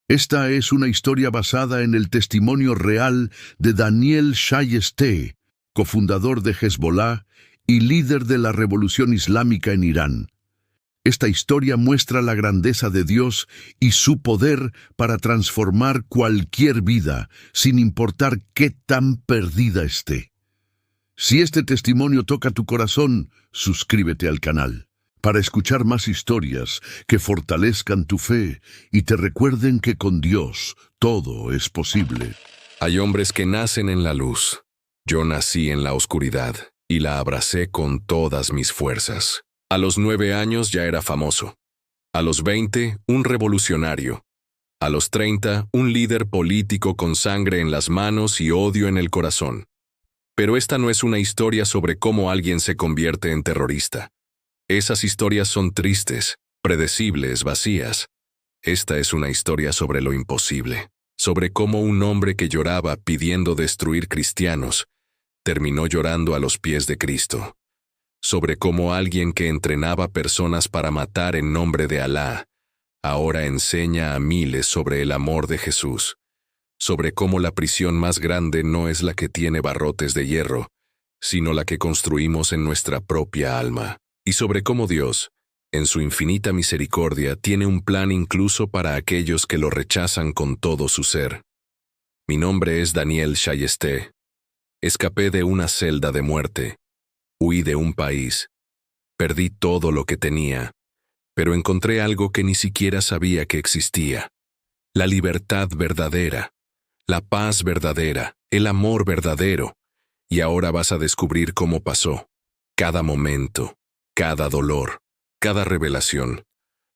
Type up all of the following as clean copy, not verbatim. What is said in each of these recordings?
Esta es una historia basada en el testimonio real de Daniel Shayesteh, cofundador de Hezbollah y líder de la revolución islámica en Irán. Esta historia muestra la grandeza de Dios y su poder para transformar cualquier vida, sin importar qué tan perdida esté. Si este testimonio toca tu corazón, suscríbete al canal para escuchar más historias que fortalezcan tu fe y te recuerden que con Dios todo es posible. Hay hombres que nacen en la luz. Yo nací en la oscuridad y la abracé con todas mis fuerzas. A los 9 años ya era famoso. A los 20, un revolucionario. A los 30, un líder político con sangre en las manos y odio en el corazón. Pero esta no es una historia sobre cómo alguien se convierte en terrorista. Esas historias son tristes, predecibles, vacías. Esta es una historia sobre lo imposible, sobre cómo un hombre que lloraba pidiendo destruir cristianos, terminó llorando a los pies de Cristo. Sobre cómo alguien que entrenaba personas para matar en nombre de Alá, ahora enseña a miles sobre el amor de Jesús. Sobre cómo la prisión más grande no es la que tiene barrotes de hierro, sino la que construimos en nuestra propia alma. Y sobre cómo Dios, en su infinita misericordia, tiene un plan incluso para aquellos que lo rechazan con todo su ser. Mi nombre es Daniel Shayesteh. Escapé de una celda de muerte. Huí de un país. Perdí todo lo que tenía. Pero encontré algo que ni siquiera sabía que existía. La libertad verdadera. La paz verdadera. El amor verdadero. Y ahora vas a descubrir cómo pasó. Cada momento. Cada dolor, cada revelación,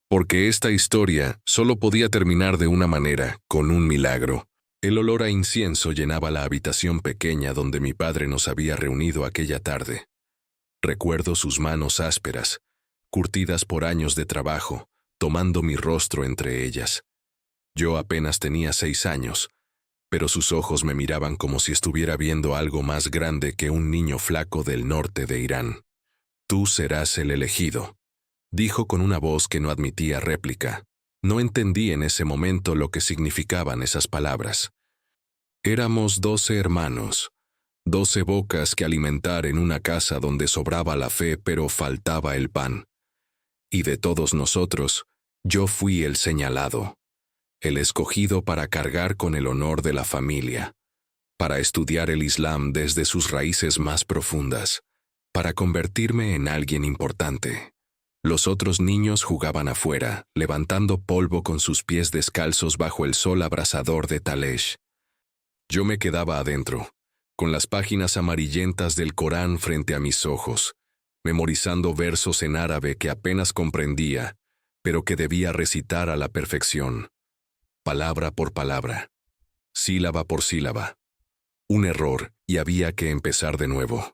porque esta historia solo podía terminar de una manera, con un milagro. El olor a incienso llenaba la habitación pequeña donde mi padre nos había reunido aquella tarde. Recuerdo sus manos ásperas, curtidas por años de trabajo, tomando mi rostro entre ellas. Yo apenas tenía 6 años, pero sus ojos me miraban como si estuviera viendo algo más grande que un niño flaco del norte de Irán. Tú serás el elegido, dijo con una voz que no admitía réplica. No entendí en ese momento lo que significaban esas palabras. Éramos 12 hermanos, 12 bocas que alimentar en una casa donde sobraba la fe pero faltaba el pan. Y de todos nosotros, yo fui el señalado, el escogido para cargar con el honor de la familia, para estudiar el Islam desde sus raíces más profundas, para convertirme en alguien importante. Los otros niños jugaban afuera, levantando polvo con sus pies descalzos bajo el sol abrasador de Talesh. Yo me quedaba adentro, con las páginas amarillentas del Corán frente a mis ojos, memorizando versos en árabe que apenas comprendía, pero que debía recitar a la perfección, palabra por palabra, sílaba por sílaba. Un error, y había que empezar de nuevo.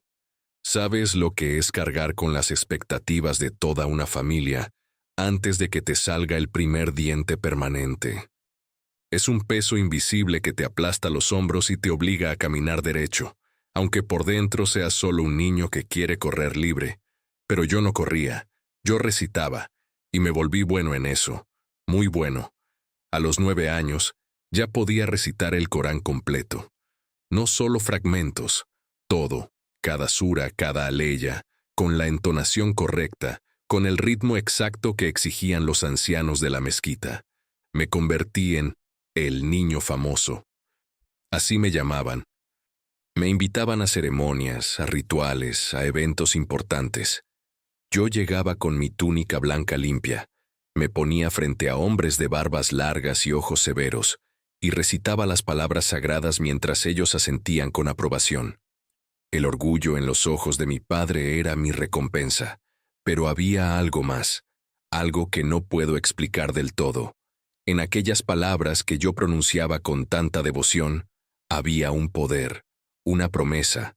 ¿Sabes lo que es cargar con las expectativas de toda una familia antes de que te salga el primer diente permanente? Es un peso invisible que te aplasta los hombros y te obliga a caminar derecho, aunque por dentro seas solo un niño que quiere correr libre. Pero yo no corría, yo recitaba, y me volví bueno en eso, muy bueno. A los 9 años, ya podía recitar el Corán completo. No solo fragmentos, todo. Cada sura, cada aleya, con la entonación correcta, con el ritmo exacto que exigían los ancianos de la mezquita. Me convertí en el niño famoso. Así me llamaban. Me invitaban a ceremonias, a rituales, a eventos importantes. Yo llegaba con mi túnica blanca limpia, me ponía frente a hombres de barbas largas y ojos severos, y recitaba las palabras sagradas mientras ellos asentían con aprobación. El orgullo en los ojos de mi padre era mi recompensa, pero había algo más, algo que no puedo explicar del todo. En aquellas palabras que yo pronunciaba con tanta devoción, había un poder, una promesa.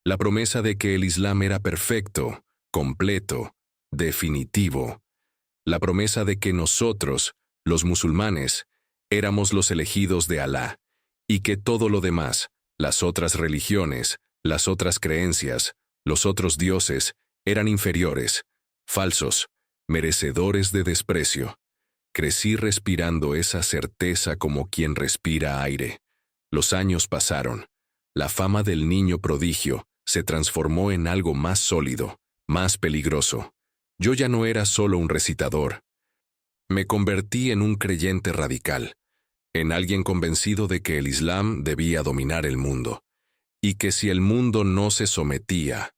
La promesa de que el Islam era perfecto, completo, definitivo. La promesa de que nosotros, los musulmanes, éramos los elegidos de Alá, y que todo lo demás, las otras religiones, las otras creencias, los otros dioses, eran inferiores, falsos, merecedores de desprecio. Crecí respirando esa certeza como quien respira aire. Los años pasaron. La fama del niño prodigio se transformó en algo más sólido, más peligroso. Yo ya no era solo un recitador. Me convertí en un creyente radical, en alguien convencido de que el Islam debía dominar el mundo, y que si el mundo no se sometía,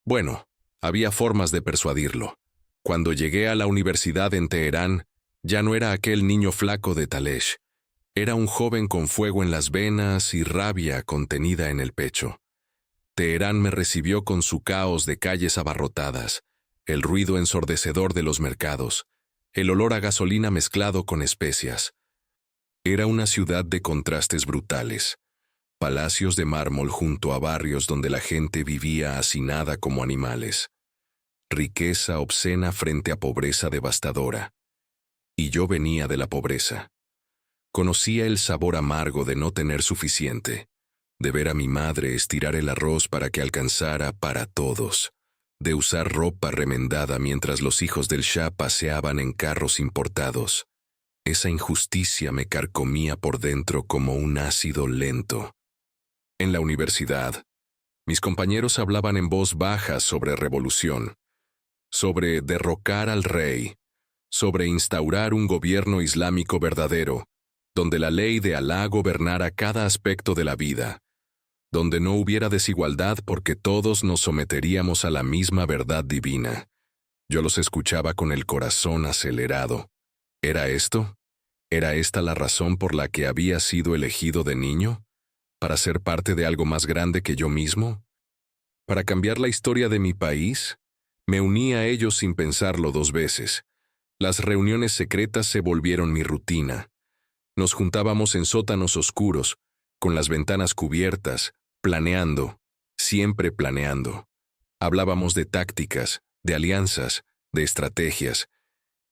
bueno, había formas de persuadirlo. Cuando llegué a la universidad en Teherán, ya no era aquel niño flaco de Talesh. Era un joven con fuego en las venas y rabia contenida en el pecho. Teherán me recibió con su caos de calles abarrotadas, el ruido ensordecedor de los mercados, el olor a gasolina mezclado con especias. Era una ciudad de contrastes brutales. Palacios de mármol junto a barrios donde la gente vivía hacinada como animales. Riqueza obscena frente a pobreza devastadora. Y yo venía de la pobreza. Conocía el sabor amargo de no tener suficiente, de ver a mi madre estirar el arroz para que alcanzara para todos, de usar ropa remendada mientras los hijos del Shah paseaban en carros importados. Esa injusticia me carcomía por dentro como un ácido lento. En la universidad, mis compañeros hablaban en voz baja sobre revolución, sobre derrocar al rey, sobre instaurar un gobierno islámico verdadero, donde la ley de Alá gobernara cada aspecto de la vida, donde no hubiera desigualdad porque todos nos someteríamos a la misma verdad divina. Yo los escuchaba con el corazón acelerado. ¿Era esto? ¿Era esta la razón por la que había sido elegido de niño? ¿Para ser parte de algo más grande que yo mismo? ¿Para cambiar la historia de mi país? Me uní a ellos sin pensarlo 2 veces. Las reuniones secretas se volvieron mi rutina. Nos juntábamos en sótanos oscuros, con las ventanas cubiertas, planeando, siempre planeando. Hablábamos de tácticas, de alianzas, de estrategias,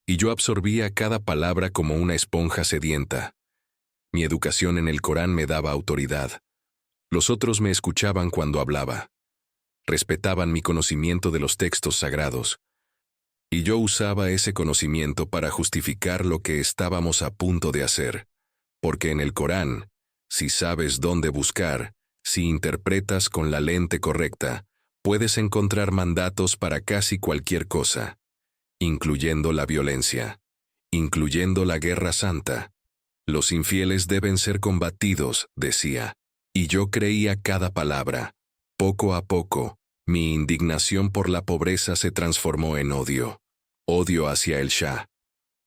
y yo absorbía cada palabra como una esponja sedienta. Mi educación en el Corán me daba autoridad. Los otros me escuchaban cuando hablaba. Respetaban mi conocimiento de los textos sagrados. Y yo usaba ese conocimiento para justificar lo que estábamos a punto de hacer. Porque en el Corán, si sabes dónde buscar, si interpretas con la lente correcta, puedes encontrar mandatos para casi cualquier cosa, incluyendo la violencia, incluyendo la guerra santa. Los infieles deben ser combatidos, decía, y yo creía cada palabra. Poco a poco, mi indignación por la pobreza se transformó en odio. Odio hacia el Shah.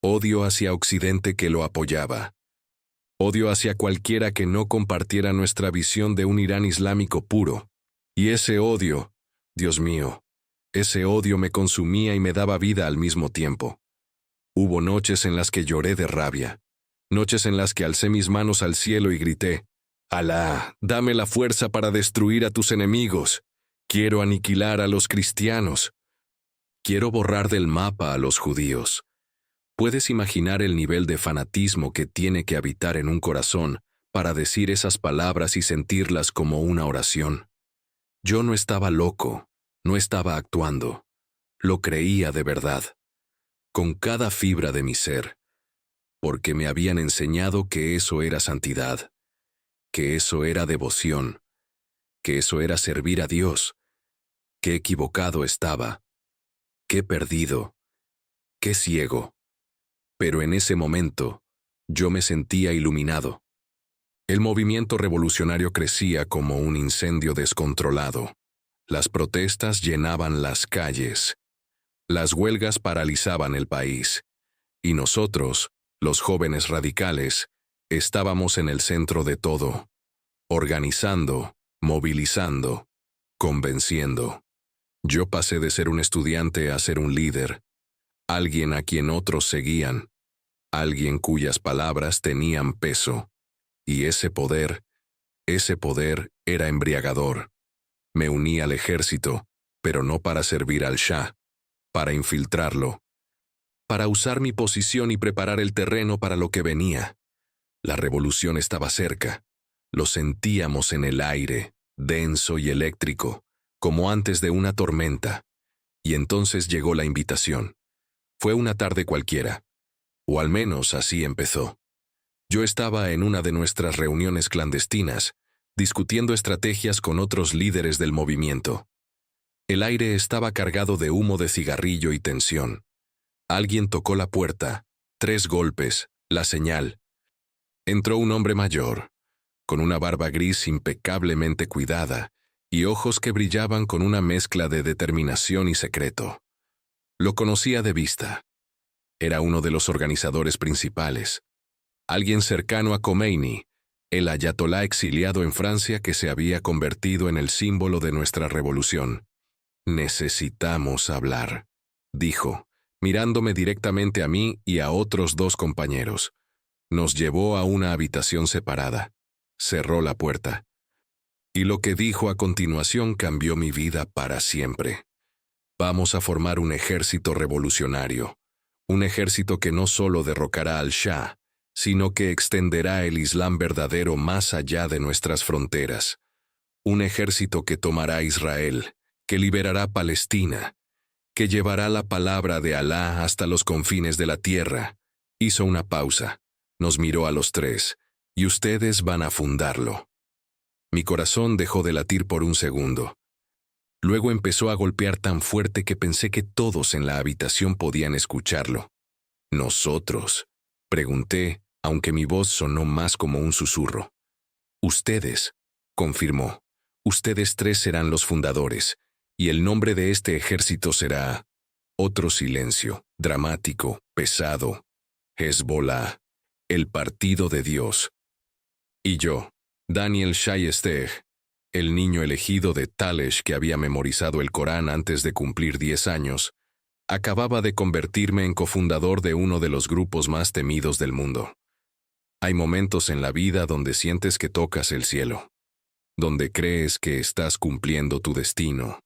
Odio hacia Occidente que lo apoyaba. Odio hacia cualquiera que no compartiera nuestra visión de un Irán islámico puro. Y ese odio, Dios mío, ese odio me consumía y me daba vida al mismo tiempo. Hubo noches en las que lloré de rabia, noches en las que alcé mis manos al cielo y grité, «Alá, dame la fuerza para destruir a tus enemigos. Quiero aniquilar a los cristianos. Quiero borrar del mapa a los judíos». ¿Puedes imaginar el nivel de fanatismo que tiene que habitar en un corazón para decir esas palabras y sentirlas como una oración? Yo no estaba loco, no estaba actuando. Lo creía de verdad, con cada fibra de mi ser, porque me habían enseñado que eso era santidad, que eso era devoción, que eso era servir a Dios. Qué equivocado estaba, qué perdido, qué ciego. Pero en ese momento, yo me sentía iluminado. El movimiento revolucionario crecía como un incendio descontrolado. Las protestas llenaban las calles. Las huelgas paralizaban el país. Y nosotros, los jóvenes radicales, estábamos en el centro de todo, organizando, movilizando, convenciendo. Yo pasé de ser un estudiante a ser un líder, alguien a quien otros seguían, alguien cuyas palabras tenían peso, y ese poder era embriagador. Me uní al ejército, pero no para servir al Shah, para infiltrarlo, para usar mi posición y preparar el terreno para lo que venía. La revolución estaba cerca, lo sentíamos en el aire, denso y eléctrico, como antes de una tormenta, y entonces llegó la invitación. Fue una tarde cualquiera. O al menos así empezó. Yo estaba en una de nuestras reuniones clandestinas, discutiendo estrategias con otros líderes del movimiento. El aire estaba cargado de humo de cigarrillo y tensión. Alguien tocó la puerta, 3 golpes, la señal. Entró un hombre mayor, con una barba gris impecablemente cuidada y ojos que brillaban con una mezcla de determinación y secreto. Lo conocía de vista. Era uno de los organizadores principales. Alguien cercano a Khomeini, el ayatolá exiliado en Francia que se había convertido en el símbolo de nuestra revolución. «Necesitamos hablar», dijo, mirándome directamente a mí y a otros 2 compañeros. Nos llevó a una habitación separada. Cerró la puerta. Y lo que dijo a continuación cambió mi vida para siempre. Vamos a formar un ejército revolucionario. Un ejército que no solo derrocará al Shah, sino que extenderá el Islam verdadero más allá de nuestras fronteras. Un ejército que tomará Israel, que liberará Palestina, que llevará la palabra de Alá hasta los confines de la tierra. Hizo una pausa, nos miró a los 3, y ustedes van a fundarlo. Mi corazón dejó de latir por un segundo. Luego empezó a golpear tan fuerte que pensé que todos en la habitación podían escucharlo. ¿Nosotros?, pregunté, aunque mi voz sonó más como un susurro. Ustedes, confirmó. Ustedes 3 serán los fundadores, y el nombre de este ejército será... Otro silencio, dramático, pesado. Hezbollah, el partido de Dios. Y yo, Daniel Shayesteh, el niño elegido de Talesh que había memorizado el Corán antes de cumplir 10 años, acababa de convertirme en cofundador de uno de los grupos más temidos del mundo. Hay momentos en la vida donde sientes que tocas el cielo, donde crees que estás cumpliendo tu destino,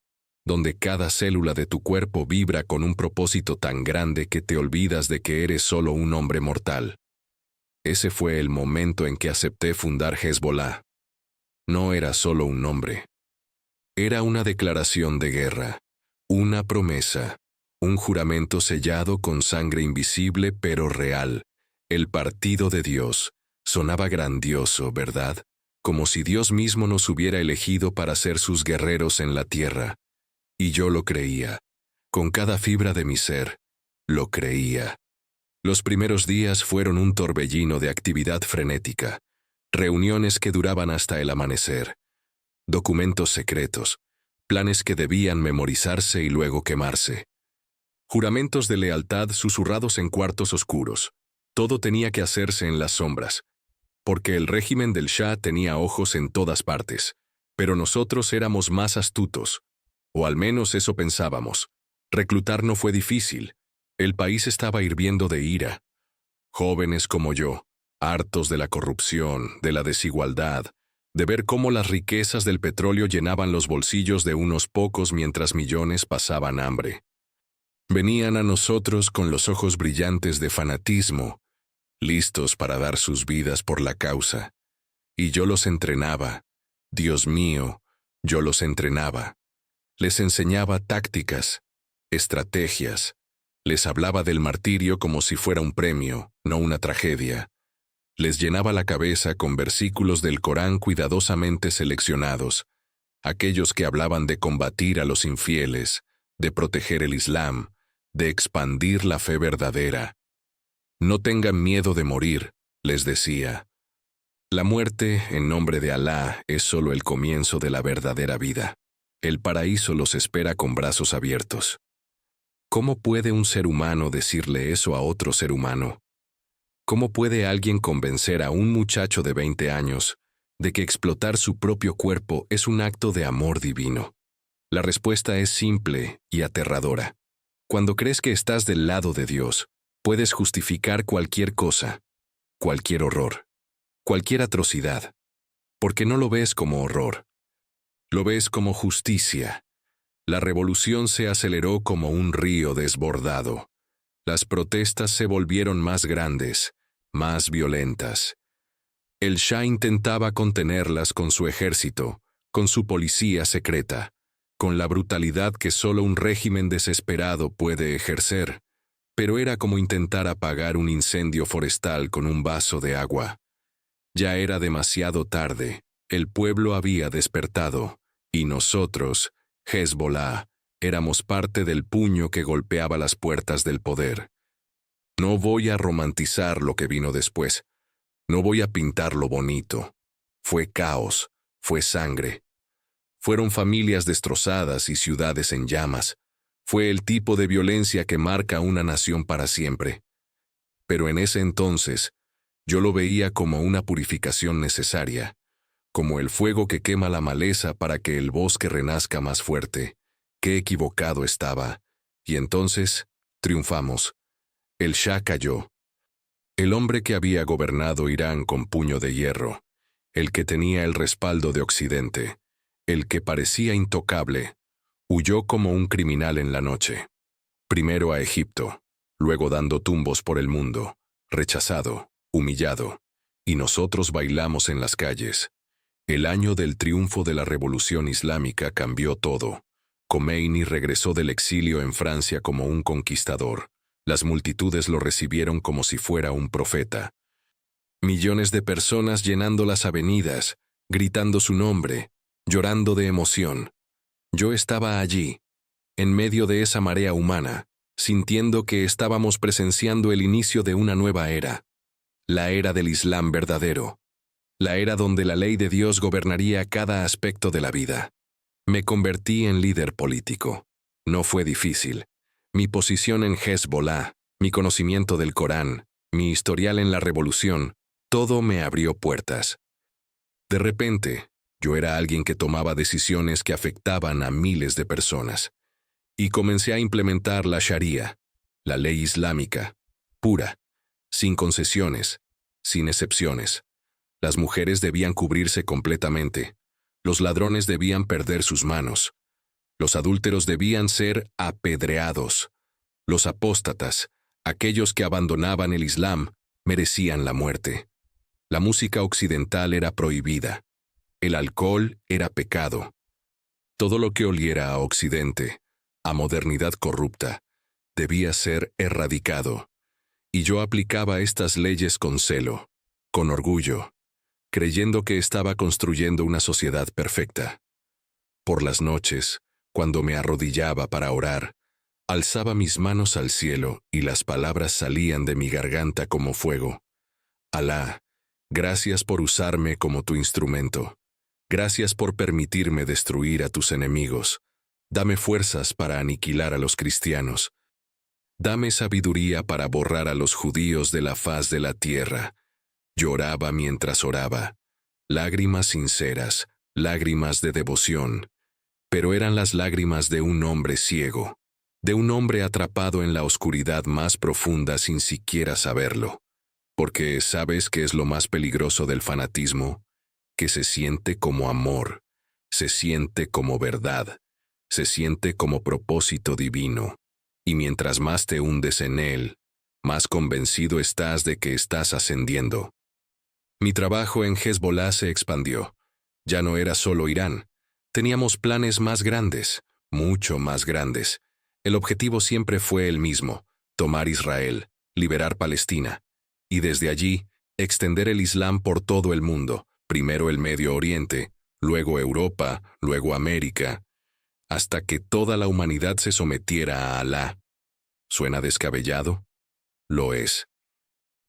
donde cada célula de tu cuerpo vibra con un propósito tan grande que te olvidas de que eres solo un hombre mortal. Ese fue el momento en que acepté fundar Hezbollah. No era solo un nombre. Era una declaración de guerra, una promesa, un juramento sellado con sangre invisible pero real. El partido de Dios. Sonaba grandioso, ¿verdad? Como si Dios mismo nos hubiera elegido para ser sus guerreros en la tierra. Y yo lo creía. Con cada fibra de mi ser, lo creía. Los primeros días fueron un torbellino de actividad frenética. Reuniones que duraban hasta el amanecer. Documentos secretos. Planes que debían memorizarse y luego quemarse. Juramentos de lealtad susurrados en cuartos oscuros. Todo tenía que hacerse en las sombras. Porque el régimen del Shah tenía ojos en todas partes. Pero nosotros éramos más astutos. O al menos eso pensábamos. Reclutar no fue difícil. El país estaba hirviendo de ira. Jóvenes como yo, hartos de la corrupción, de la desigualdad, de ver cómo las riquezas del petróleo llenaban los bolsillos de unos pocos mientras millones pasaban hambre. Venían a nosotros con los ojos brillantes de fanatismo, listos para dar sus vidas por la causa. Y yo los entrenaba. Dios mío, yo los entrenaba. Les enseñaba tácticas, estrategias. Les hablaba del martirio como si fuera un premio, no una tragedia. Les llenaba la cabeza con versículos del Corán cuidadosamente seleccionados, aquellos que hablaban de combatir a los infieles, de proteger el Islam, de expandir la fe verdadera. No tengan miedo de morir, les decía. La muerte, en nombre de Alá, es solo el comienzo de la verdadera vida. El paraíso los espera con brazos abiertos. ¿Cómo puede un ser humano decirle eso a otro ser humano? ¿Cómo puede alguien convencer a un muchacho de 20 años de que explotar su propio cuerpo es un acto de amor divino? La respuesta es simple y aterradora. Cuando crees que estás del lado de Dios, puedes justificar cualquier cosa, cualquier horror, cualquier atrocidad, porque no lo ves como horror. Lo ves como justicia. La revolución se aceleró como un río desbordado. Las protestas se volvieron más grandes, más violentas. El Shah intentaba contenerlas con su ejército, con su policía secreta, con la brutalidad que solo un régimen desesperado puede ejercer. pero era como intentar apagar un incendio forestal con un vaso de agua. Ya era demasiado tarde, el pueblo había despertado, y nosotros, Hezbolá, éramos parte del puño que golpeaba las puertas del poder. No voy a romantizar lo que vino después. No voy a pintar lo bonito. Fue caos, fue sangre. Fueron familias destrozadas y ciudades en llamas. Fue el tipo de violencia que marca una nación para siempre. Pero en ese entonces, yo lo veía como una purificación necesaria, como el fuego que quema la maleza para que el bosque renazca más fuerte. Qué equivocado estaba. Y entonces, triunfamos. El Shah cayó. El hombre que había gobernado Irán con puño de hierro, el que tenía el respaldo de Occidente, el que parecía intocable, huyó como un criminal en la noche. Primero a Egipto, luego dando tumbos por el mundo, rechazado, humillado, y nosotros bailamos en las calles. El año del triunfo de la Revolución Islámica cambió todo. Khomeini regresó del exilio en Francia como un conquistador. Las multitudes lo recibieron como si fuera un profeta. Millones de personas llenando las avenidas, gritando su nombre, llorando de emoción. Yo estaba allí, en medio de esa marea humana, sintiendo que estábamos presenciando el inicio de una nueva era. La era del Islam verdadero. La era donde la ley de Dios gobernaría cada aspecto de la vida. Me convertí en líder político. No fue difícil. Mi posición en Hezbolá, mi conocimiento del Corán, mi historial en la revolución, todo me abrió puertas. De repente, yo era alguien que tomaba decisiones que afectaban a miles de personas. Y comencé a implementar la Sharia, la ley islámica, pura, sin concesiones, sin excepciones. Las mujeres debían cubrirse completamente. Los ladrones debían perder sus manos. Los adúlteros debían ser apedreados. Los apóstatas, aquellos que abandonaban el Islam, merecían la muerte. La música occidental era prohibida. El alcohol era pecado. Todo lo que oliera a Occidente, a modernidad corrupta, debía ser erradicado. Y yo aplicaba estas leyes con celo, con orgullo, creyendo que estaba construyendo una sociedad perfecta. Por las noches, cuando me arrodillaba para orar, alzaba mis manos al cielo y las palabras salían de mi garganta como fuego. Alá, gracias por usarme como tu instrumento. Gracias por permitirme destruir a tus enemigos. Dame fuerzas para aniquilar a los cristianos. Dame sabiduría para borrar a los judíos de la faz de la tierra. Lloraba mientras oraba. Lágrimas sinceras, lágrimas de devoción. Pero eran las lágrimas de un hombre ciego, de un hombre atrapado en la oscuridad más profunda sin siquiera saberlo. Porque ¿sabes qué es lo más peligroso del fanatismo? Que se siente como amor, se siente como verdad, se siente como propósito divino. Y mientras más te hundes en él, más convencido estás de que estás ascendiendo. Mi trabajo en Hezbolá se expandió. Ya no era solo Irán. Teníamos planes más grandes, mucho más grandes. El objetivo siempre fue el mismo: tomar Israel, liberar Palestina. Y desde allí, extender el Islam por todo el mundo, primero el Medio Oriente, luego Europa, luego América, hasta que toda la humanidad se sometiera a Alá. ¿Suena descabellado? Lo es.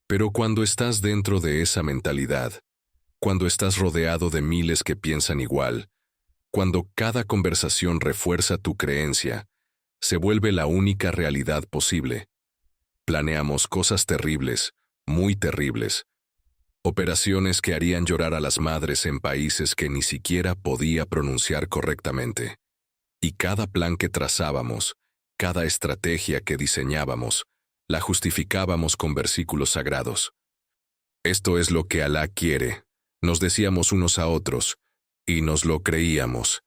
Pero cuando estás dentro de esa mentalidad, cuando estás rodeado de miles que piensan igual, cuando cada conversación refuerza tu creencia, se vuelve la única realidad posible. Planeamos cosas terribles, muy terribles. Operaciones que harían llorar a las madres en países que ni siquiera podía pronunciar correctamente. Y cada plan que trazábamos, cada estrategia que diseñábamos, la justificábamos con versículos sagrados. Esto es lo que Alá quiere, nos decíamos unos a otros, y nos lo creíamos.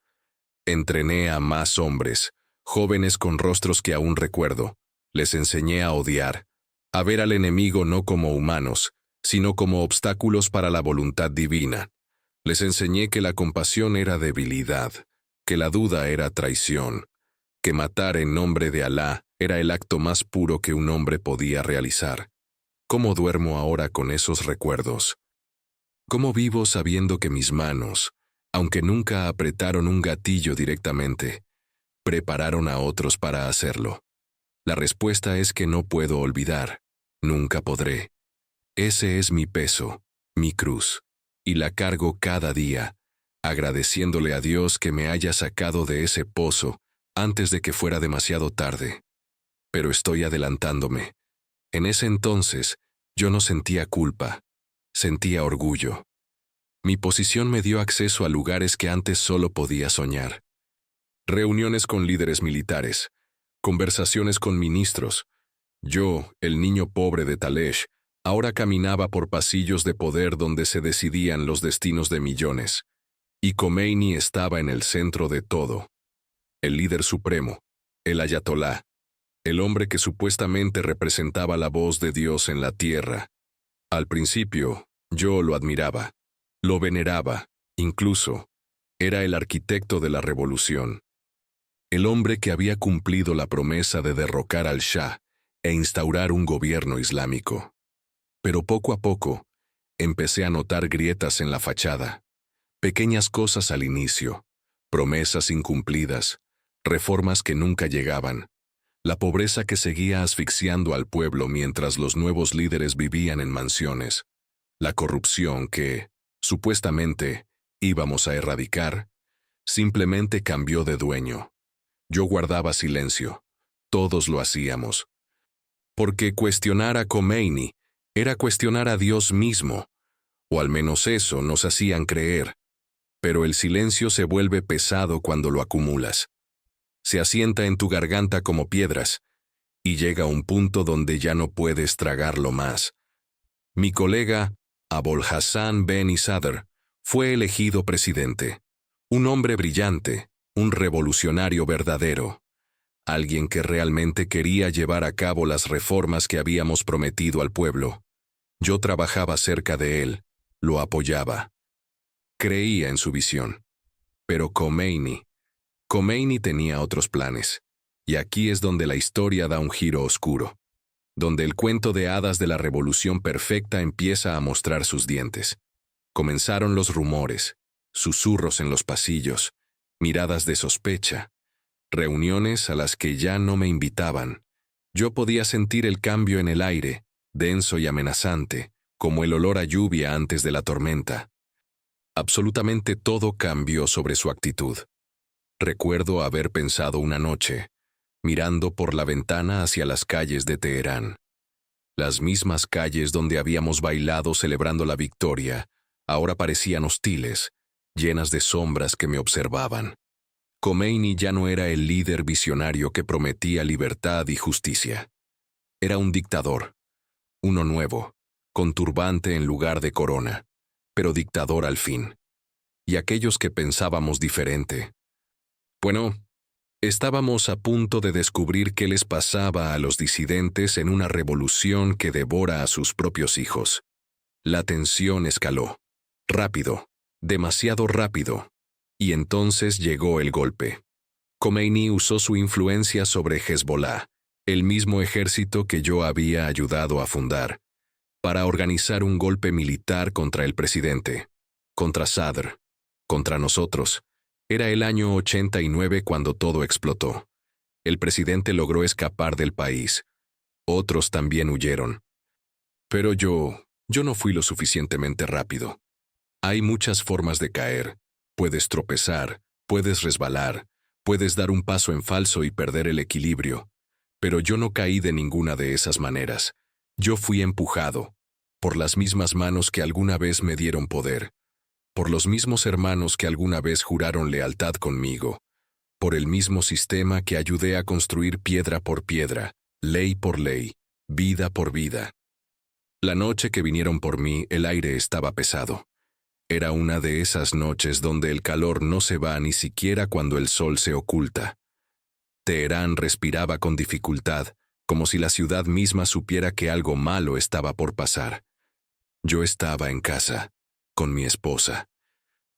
Entrené a más hombres, jóvenes con rostros que aún recuerdo. Les enseñé a odiar, a ver al enemigo no como humanos, sino como obstáculos para la voluntad divina. Les enseñé que la compasión era debilidad, que la duda era traición, que matar en nombre de Alá Era el acto más puro que un hombre podía realizar. ¿Cómo duermo ahora con esos recuerdos? ¿Cómo vivo sabiendo que mis manos, aunque nunca apretaron un gatillo directamente, prepararon a otros para hacerlo? La respuesta es que no puedo olvidar. Nunca podré. Ese es mi peso, mi cruz, y la cargo cada día, agradeciéndole a Dios que me haya sacado de ese pozo antes de que fuera demasiado tarde. Pero estoy adelantándome. En ese entonces, yo no sentía culpa, sentía orgullo. Mi posición me dio acceso a lugares que antes solo podía soñar. Reuniones con líderes militares, conversaciones con ministros. Yo, el niño pobre de Talesh, ahora caminaba por pasillos de poder donde se decidían los destinos de millones. Y Khomeini estaba en el centro de todo. El líder supremo, el ayatolá, el hombre que supuestamente representaba la voz de Dios en la tierra. Al principio, yo lo admiraba, lo veneraba, incluso, era el arquitecto de la revolución. El hombre que había cumplido la promesa de derrocar al Shah e instaurar un gobierno islámico. Pero poco a poco, empecé a notar grietas en la fachada, pequeñas cosas al inicio, promesas incumplidas, reformas que nunca llegaban, la pobreza que seguía asfixiando al pueblo mientras los nuevos líderes vivían en mansiones, la corrupción que, supuestamente, íbamos a erradicar, simplemente cambió de dueño. Yo guardaba silencio, todos lo hacíamos. Porque cuestionar a Khomeini era cuestionar a Dios mismo, o al menos eso nos hacían creer. Pero el silencio se vuelve pesado cuando lo acumulas. Se asienta en tu garganta como piedras, y llega un punto donde ya no puedes tragarlo más. Mi colega, Abul Hassan Ben Sadr, fue elegido presidente. Un hombre brillante, un revolucionario verdadero. Alguien que realmente quería llevar a cabo las reformas que habíamos prometido al pueblo. Yo trabajaba cerca de él, lo apoyaba. Creía en su visión. Pero Khomeini tenía otros planes. Y aquí es donde la historia da un giro oscuro. Donde el cuento de hadas de la revolución perfecta empieza a mostrar sus dientes. Comenzaron los rumores, susurros en los pasillos, miradas de sospecha, reuniones a las que ya no me invitaban. Yo podía sentir el cambio en el aire, denso y amenazante, como el olor a lluvia antes de la tormenta. Absolutamente todo cambió sobre su actitud. Recuerdo haber pensado una noche, mirando por la ventana hacia las calles de Teherán. Las mismas calles donde habíamos bailado celebrando la victoria, ahora parecían hostiles, llenas de sombras que me observaban. Khomeini ya no era el líder visionario que prometía libertad y justicia. Era un dictador, uno nuevo, con turbante en lugar de corona, pero dictador al fin. Y aquellos que pensábamos diferente. Bueno, estábamos a punto de descubrir qué les pasaba a los disidentes en una revolución que devora a sus propios hijos. La tensión escaló. Rápido, demasiado rápido. Y entonces llegó el golpe. Khomeini usó su influencia sobre Hezbollah, el mismo ejército que yo había ayudado a fundar, para organizar un golpe militar contra el presidente, contra Sadr, contra nosotros. Era el año 89 cuando todo explotó. El presidente logró escapar del país. Otros también huyeron. Pero yo no fui lo suficientemente rápido. Hay muchas formas de caer. Puedes tropezar, puedes resbalar, puedes dar un paso en falso y perder el equilibrio. Pero yo no caí de ninguna de esas maneras. Yo fui empujado, por las mismas manos que alguna vez me dieron poder, por los mismos hermanos que alguna vez juraron lealtad conmigo, por el mismo sistema que ayudé a construir piedra por piedra, ley por ley, vida por vida. La noche que vinieron por mí, el aire estaba pesado. Era una de esas noches donde el calor no se va ni siquiera cuando el sol se oculta. Teherán respiraba con dificultad, como si la ciudad misma supiera que algo malo estaba por pasar. Yo estaba en casa, con mi esposa.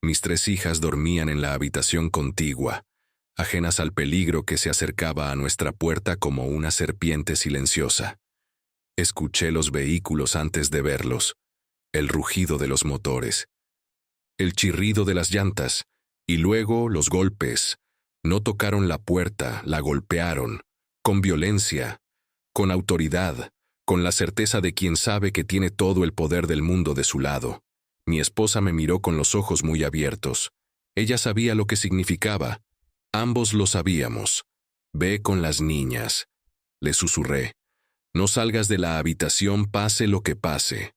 Mis 3 hijas dormían en la habitación contigua, ajenas al peligro que se acercaba a nuestra puerta como una serpiente silenciosa. Escuché los vehículos antes de verlos, el rugido de los motores, el chirrido de las llantas, y luego los golpes. No tocaron la puerta, la golpearon, con violencia, con autoridad, con la certeza de quien sabe que tiene todo el poder del mundo de su lado. Mi esposa me miró con los ojos muy abiertos. Ella sabía lo que significaba. Ambos lo sabíamos. Ve con las niñas, le susurré. No salgas de la habitación pase lo que pase.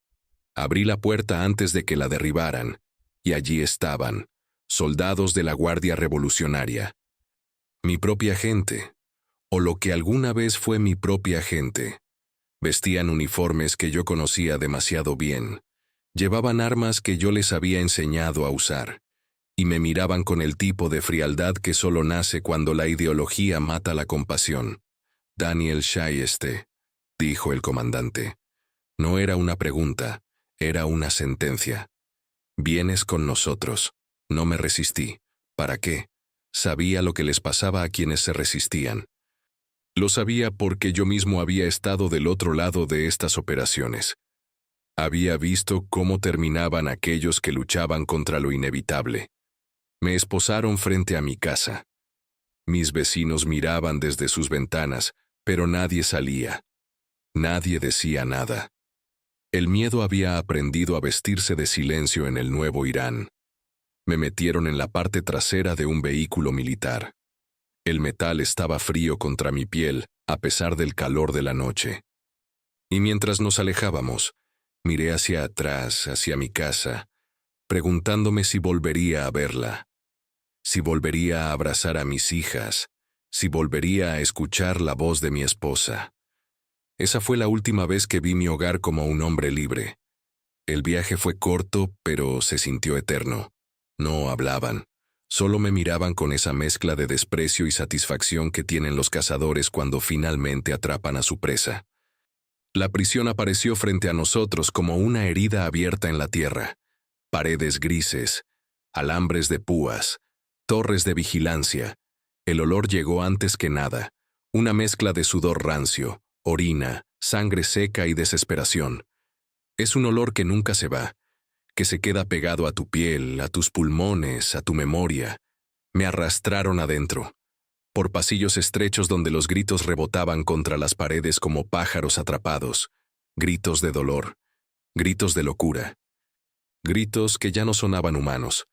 Abrí la puerta antes de que la derribaran, y allí estaban, soldados de la Guardia Revolucionaria. Mi propia gente, o lo que alguna vez fue mi propia gente. Vestían uniformes que yo conocía demasiado bien. Llevaban armas que yo les había enseñado a usar, y me miraban con el tipo de frialdad que solo nace cuando la ideología mata la compasión. Daniel Shyeste, dijo el comandante. No era una pregunta, era una sentencia. Vienes con nosotros. No me resistí. ¿Para qué? Sabía lo que les pasaba a quienes se resistían. Lo sabía porque yo mismo había estado del otro lado de estas operaciones. Había visto cómo terminaban aquellos que luchaban contra lo inevitable. Me esposaron frente a mi casa. Mis vecinos miraban desde sus ventanas, pero nadie salía. Nadie decía nada. El miedo había aprendido a vestirse de silencio en el nuevo Irán. Me metieron en la parte trasera de un vehículo militar. El metal estaba frío contra mi piel, a pesar del calor de la noche. Y mientras nos alejábamos, miré hacia atrás, hacia mi casa, preguntándome si volvería a verla, si volvería a abrazar a mis hijas, si volvería a escuchar la voz de mi esposa. Esa fue la última vez que vi mi hogar como un hombre libre. El viaje fue corto, pero se sintió eterno. No hablaban, solo me miraban con esa mezcla de desprecio y satisfacción que tienen los cazadores cuando finalmente atrapan a su presa. La prisión apareció frente a nosotros como una herida abierta en la tierra. Paredes grises, alambres de púas, torres de vigilancia. El olor llegó antes que nada, una mezcla de sudor rancio, orina, sangre seca y desesperación. Es un olor que nunca se va, que se queda pegado a tu piel, a tus pulmones, a tu memoria. Me arrastraron adentro, por pasillos estrechos donde los gritos rebotaban contra las paredes como pájaros atrapados, gritos de dolor, gritos de locura, gritos que ya no sonaban humanos.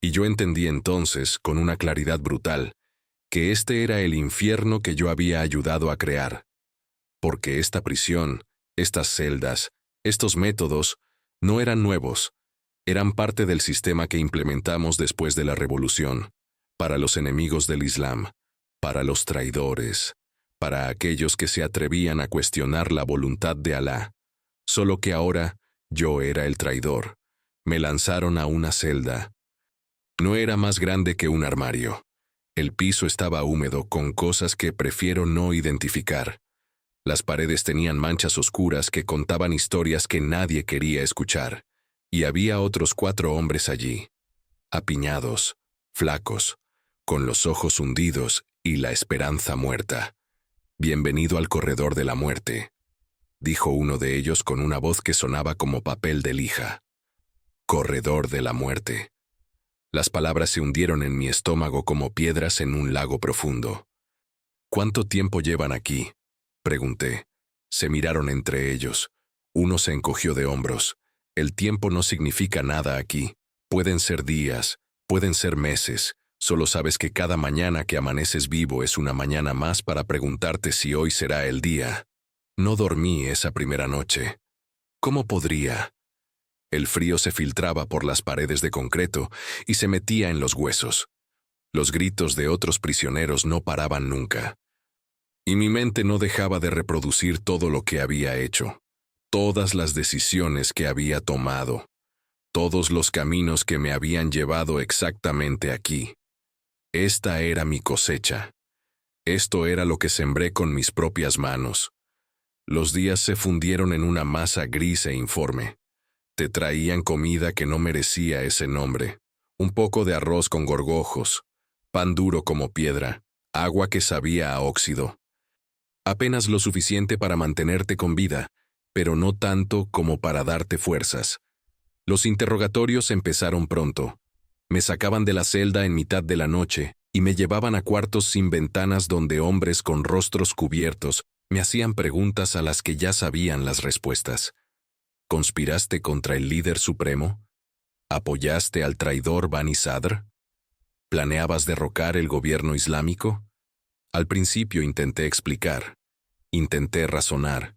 Y yo entendí entonces, con una claridad brutal, que este era el infierno que yo había ayudado a crear. Porque esta prisión, estas celdas, estos métodos, no eran nuevos, eran parte del sistema que implementamos después de la revolución, para los enemigos del Islam, para los traidores, para aquellos que se atrevían a cuestionar la voluntad de Alá. Solo que ahora yo era el traidor. Me lanzaron a una celda. No era más grande que un armario. El piso estaba húmedo con cosas que prefiero no identificar. Las paredes tenían manchas oscuras que contaban historias que nadie quería escuchar. Y había otros 4 hombres allí, apiñados, flacos, con los ojos hundidos y la esperanza muerta. Bienvenido al corredor de la muerte, dijo uno de ellos con una voz que sonaba como papel de lija. Corredor de la muerte. Las palabras se hundieron en mi estómago como piedras en un lago profundo. ¿Cuánto tiempo llevan aquí?, pregunté. Se miraron entre ellos. Uno se encogió de hombros. El tiempo no significa nada aquí. Pueden ser días, pueden ser meses. Solo sabes que cada mañana que amaneces vivo es una mañana más para preguntarte si hoy será el día. No dormí esa primera noche. ¿Cómo podría? El frío se filtraba por las paredes de concreto y se metía en los huesos. Los gritos de otros prisioneros no paraban nunca. Y mi mente no dejaba de reproducir todo lo que había hecho. Todas las decisiones que había tomado, todos los caminos que me habían llevado exactamente aquí. Esta era mi cosecha. Esto era lo que sembré con mis propias manos. Los días se fundieron en una masa gris e informe. Te traían comida que no merecía ese nombre. Un poco de arroz con gorgojos, pan duro como piedra, agua que sabía a óxido. Apenas lo suficiente para mantenerte con vida, pero no tanto como para darte fuerzas. Los interrogatorios empezaron pronto. Me sacaban de la celda en mitad de la noche y me llevaban a cuartos sin ventanas donde hombres con rostros cubiertos me hacían preguntas a las que ya sabían las respuestas. ¿Conspiraste contra el líder supremo? ¿Apoyaste al traidor Bani Sadr? ¿Planeabas derrocar el gobierno islámico? Al principio intenté explicar, intenté razonar.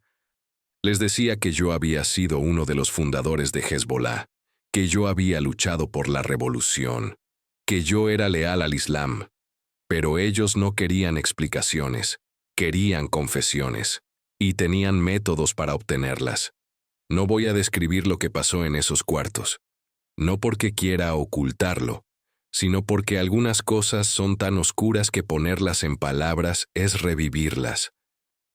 Les decía que yo había sido uno de los fundadores de Hezbollah, que yo había luchado por la revolución, que yo era leal al Islam. Pero ellos no querían explicaciones, querían confesiones, y tenían métodos para obtenerlas. No voy a describir lo que pasó en esos cuartos, no porque quiera ocultarlo, sino porque algunas cosas son tan oscuras que ponerlas en palabras es revivirlas.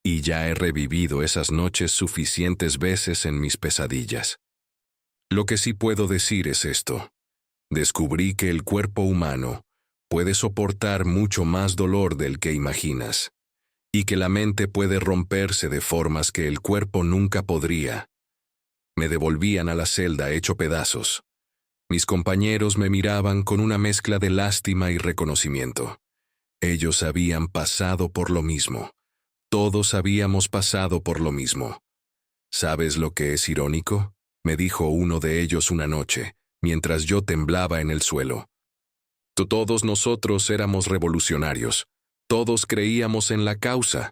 Y ya he revivido esas noches suficientes veces en mis pesadillas. Lo que sí puedo decir es esto. Descubrí que el cuerpo humano puede soportar mucho más dolor del que imaginas, y que la mente puede romperse de formas que el cuerpo nunca podría. Me devolvían a la celda hecho pedazos. Mis compañeros me miraban con una mezcla de lástima y reconocimiento. Ellos habían pasado por lo mismo. Todos habíamos pasado por lo mismo. ¿Sabes lo que es irónico?, me dijo uno de ellos una noche, mientras yo temblaba en el suelo. Todos nosotros éramos revolucionarios. Todos creíamos en la causa.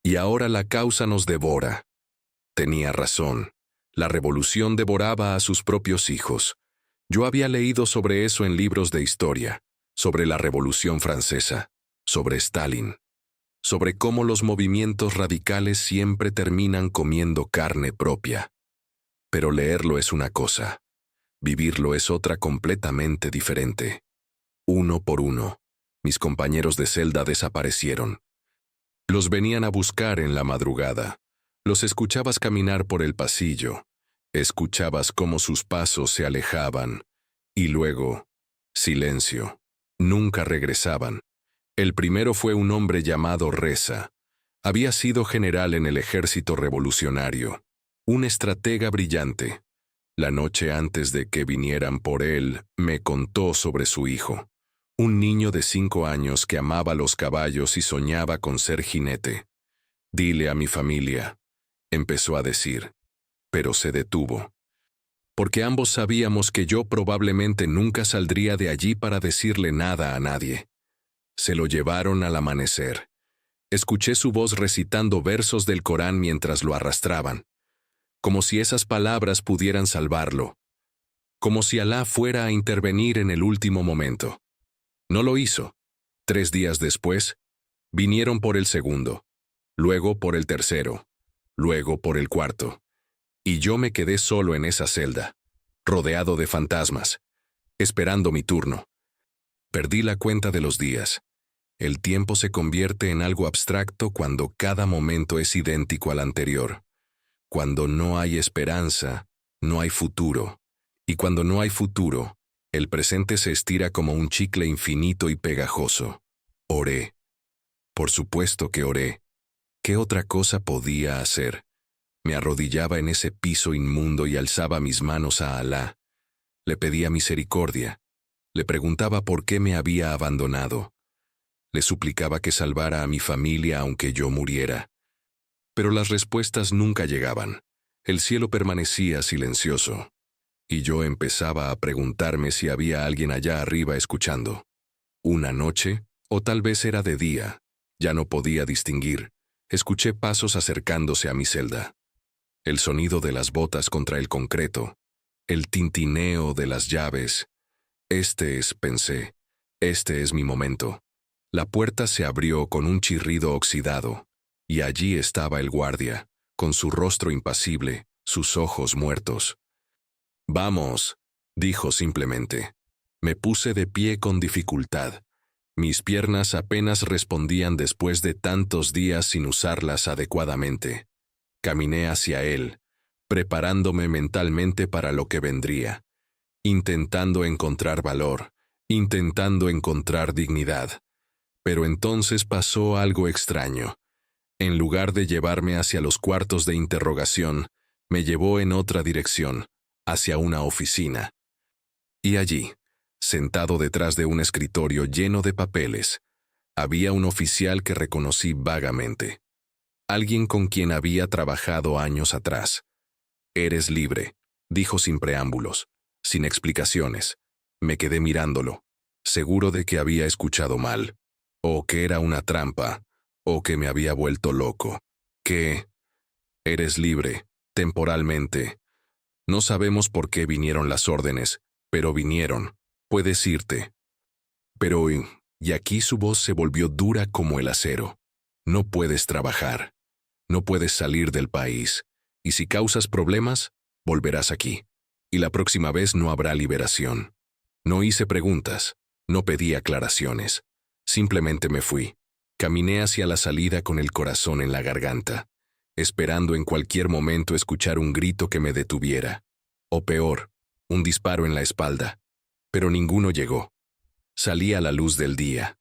Y ahora la causa nos devora. Tenía razón. La revolución devoraba a sus propios hijos. Yo había leído sobre eso en libros de historia, sobre la Revolución Francesa, sobre Stalin, sobre cómo los movimientos radicales siempre terminan comiendo carne propia. Pero leerlo es una cosa, vivirlo es otra completamente diferente. Uno por uno, mis compañeros de celda desaparecieron. Los venían a buscar en la madrugada. Los escuchabas caminar por el pasillo. Escuchabas cómo sus pasos se alejaban. Y luego, silencio. Nunca regresaban. El primero fue un hombre llamado Reza. Había sido general en el ejército revolucionario. Un estratega brillante. La noche antes de que vinieran por él, me contó sobre su hijo. Un niño de 5 años que amaba los caballos y soñaba con ser jinete. Dile a mi familia, empezó a decir, pero se detuvo. Porque ambos sabíamos que yo probablemente nunca saldría de allí para decirle nada a nadie. Se lo llevaron al amanecer. Escuché su voz recitando versos del Corán mientras lo arrastraban. Como si esas palabras pudieran salvarlo. Como si Alá fuera a intervenir en el último momento. No lo hizo. 3 días después, vinieron por el segundo, luego por el tercero, luego por el cuarto. Y yo me quedé solo en esa celda, rodeado de fantasmas, esperando mi turno. Perdí la cuenta de los días. El tiempo se convierte en algo abstracto cuando cada momento es idéntico al anterior. Cuando no hay esperanza, no hay futuro. Y cuando no hay futuro, el presente se estira como un chicle infinito y pegajoso. Oré. Por supuesto que oré. ¿Qué otra cosa podía hacer? Me arrodillaba en ese piso inmundo y alzaba mis manos a Alá. Le pedía misericordia. Le preguntaba por qué me había abandonado. Le suplicaba que salvara a mi familia aunque yo muriera. Pero las respuestas nunca llegaban. El cielo permanecía silencioso. Y yo empezaba a preguntarme si había alguien allá arriba escuchando. Una noche, o tal vez era de día, ya no podía distinguir. Escuché pasos acercándose a mi celda. El sonido de las botas contra el concreto, el tintineo de las llaves. Pensé, este es mi momento. La puerta se abrió con un chirrido oxidado, y allí estaba el guardia, con su rostro impasible, sus ojos muertos. «Vamos», dijo simplemente. Me puse de pie con dificultad. Mis piernas apenas respondían después de tantos días sin usarlas adecuadamente. Caminé hacia él, preparándome mentalmente para lo que vendría, intentando encontrar valor, intentando encontrar dignidad. Pero entonces pasó algo extraño. En lugar de llevarme hacia los cuartos de interrogación, me llevó en otra dirección, hacia una oficina. Y allí, sentado detrás de un escritorio lleno de papeles, había un oficial que reconocí vagamente. Alguien con quien había trabajado años atrás. «Eres libre», dijo sin preámbulos, sin explicaciones. Me quedé mirándolo, seguro de que había escuchado mal, o que era una trampa, o que me había vuelto loco. «¿Qué? Eres libre, temporalmente. No sabemos por qué vinieron las órdenes, pero vinieron. Puedes irte». Pero, y aquí su voz se volvió dura como el acero. «No puedes trabajar. No puedes salir del país. Y si causas problemas, volverás aquí. Y la próxima vez no habrá liberación». No hice preguntas, no pedí aclaraciones. Simplemente me fui. Caminé hacia la salida con el corazón en la garganta, esperando en cualquier momento escuchar un grito que me detuviera. O peor, un disparo en la espalda. Pero ninguno llegó. Salí a la luz del día.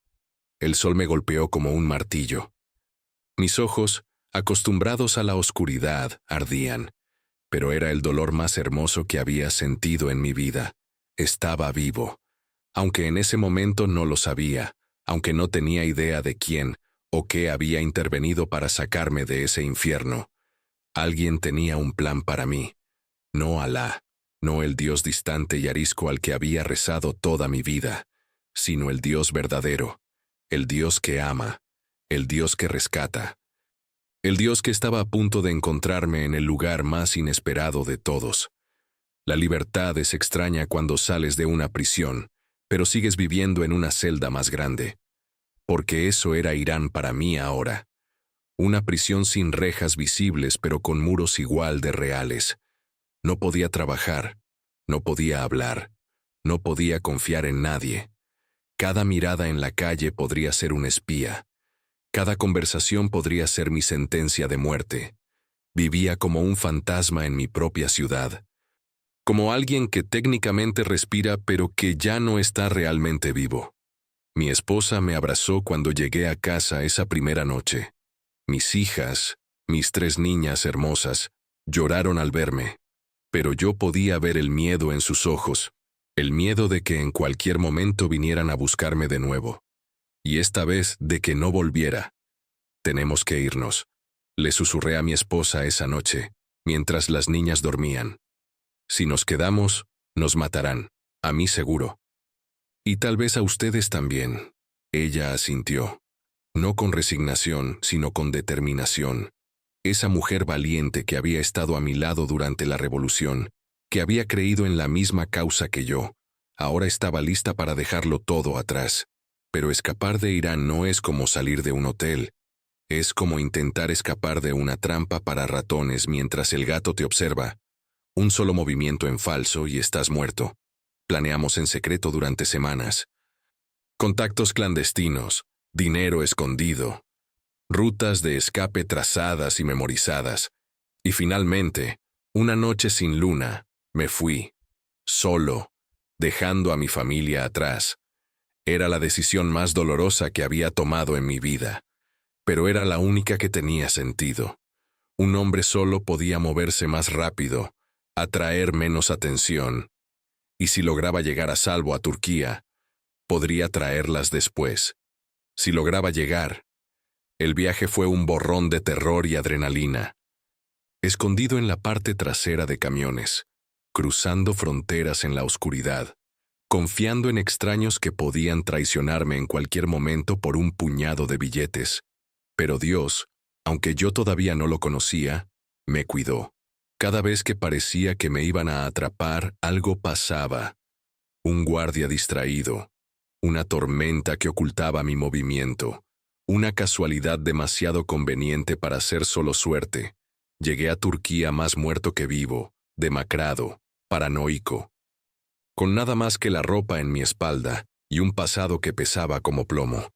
El sol me golpeó como un martillo. Mis ojos, acostumbrados a la oscuridad, ardían, pero era el dolor más hermoso que había sentido en mi vida. Estaba vivo, aunque en ese momento no lo sabía, aunque no tenía idea de quién o qué había intervenido para sacarme de ese infierno. Alguien tenía un plan para mí. No Alá, no el Dios distante y arisco al que había rezado toda mi vida, sino el Dios verdadero, el Dios que ama, el Dios que rescata. El Dios que estaba a punto de encontrarme en el lugar más inesperado de todos. La libertad es extraña cuando sales de una prisión, pero sigues viviendo en una celda más grande. Porque eso era Irán para mí ahora. Una prisión sin rejas visibles pero con muros igual de reales. No podía trabajar, no podía hablar, no podía confiar en nadie. Cada mirada en la calle podría ser un espía. Cada conversación podría ser mi sentencia de muerte. Vivía como un fantasma en mi propia ciudad. Como alguien que técnicamente respira pero que ya no está realmente vivo. Mi esposa me abrazó cuando llegué a casa esa primera noche. Mis hijas, mis 3 niñas hermosas, lloraron al verme. Pero yo podía ver el miedo en sus ojos, el miedo de que en cualquier momento vinieran a buscarme de nuevo. Y esta vez de que no volviera. «Tenemos que irnos», le susurré a mi esposa esa noche, mientras las niñas dormían. «Si nos quedamos, nos matarán, a mí seguro. Y tal vez a ustedes también». Ella asintió. No con resignación, sino con determinación. Esa mujer valiente que había estado a mi lado durante la revolución, que había creído en la misma causa que yo, ahora estaba lista para dejarlo todo atrás. Pero escapar de Irán no es como salir de un hotel. Es como intentar escapar de una trampa para ratones mientras el gato te observa. Un solo movimiento en falso y estás muerto. Planeamos en secreto durante semanas. Contactos clandestinos, dinero escondido, rutas de escape trazadas y memorizadas. Y finalmente, una noche sin luna, me fui, solo, dejando a mi familia atrás. Era la decisión más dolorosa que había tomado en mi vida, pero era la única que tenía sentido. Un hombre solo podía moverse más rápido, atraer menos atención, y si lograba llegar a salvo a Turquía, podría traerlas después. Si lograba llegar, el viaje fue un borrón de terror y adrenalina. Escondido en la parte trasera de camiones, cruzando fronteras en la oscuridad, confiando en extraños que podían traicionarme en cualquier momento por un puñado de billetes. Pero Dios, aunque yo todavía no lo conocía, me cuidó. Cada vez que parecía que me iban a atrapar, algo pasaba. Un guardia distraído, una tormenta que ocultaba mi movimiento, una casualidad demasiado conveniente para ser solo suerte. Llegué a Turquía más muerto que vivo, demacrado, paranoico, con nada más que la ropa en mi espalda y un pasado que pesaba como plomo.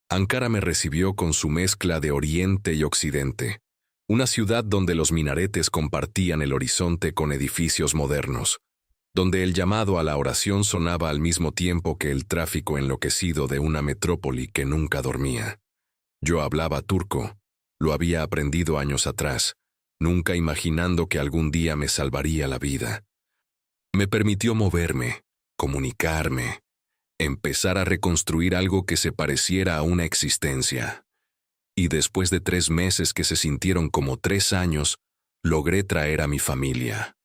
Ankara me recibió con su mezcla de Oriente y Occidente, una ciudad donde los minaretes compartían el horizonte con edificios modernos, donde el llamado a la oración sonaba al mismo tiempo que el tráfico enloquecido de una metrópoli que nunca dormía. Yo hablaba turco, lo había aprendido años atrás, nunca imaginando que algún día me salvaría la vida. Me permitió moverme, comunicarme, empezar a reconstruir algo que se pareciera a una existencia. Y después de 3 meses que se sintieron como 3 años, logré traer a mi familia.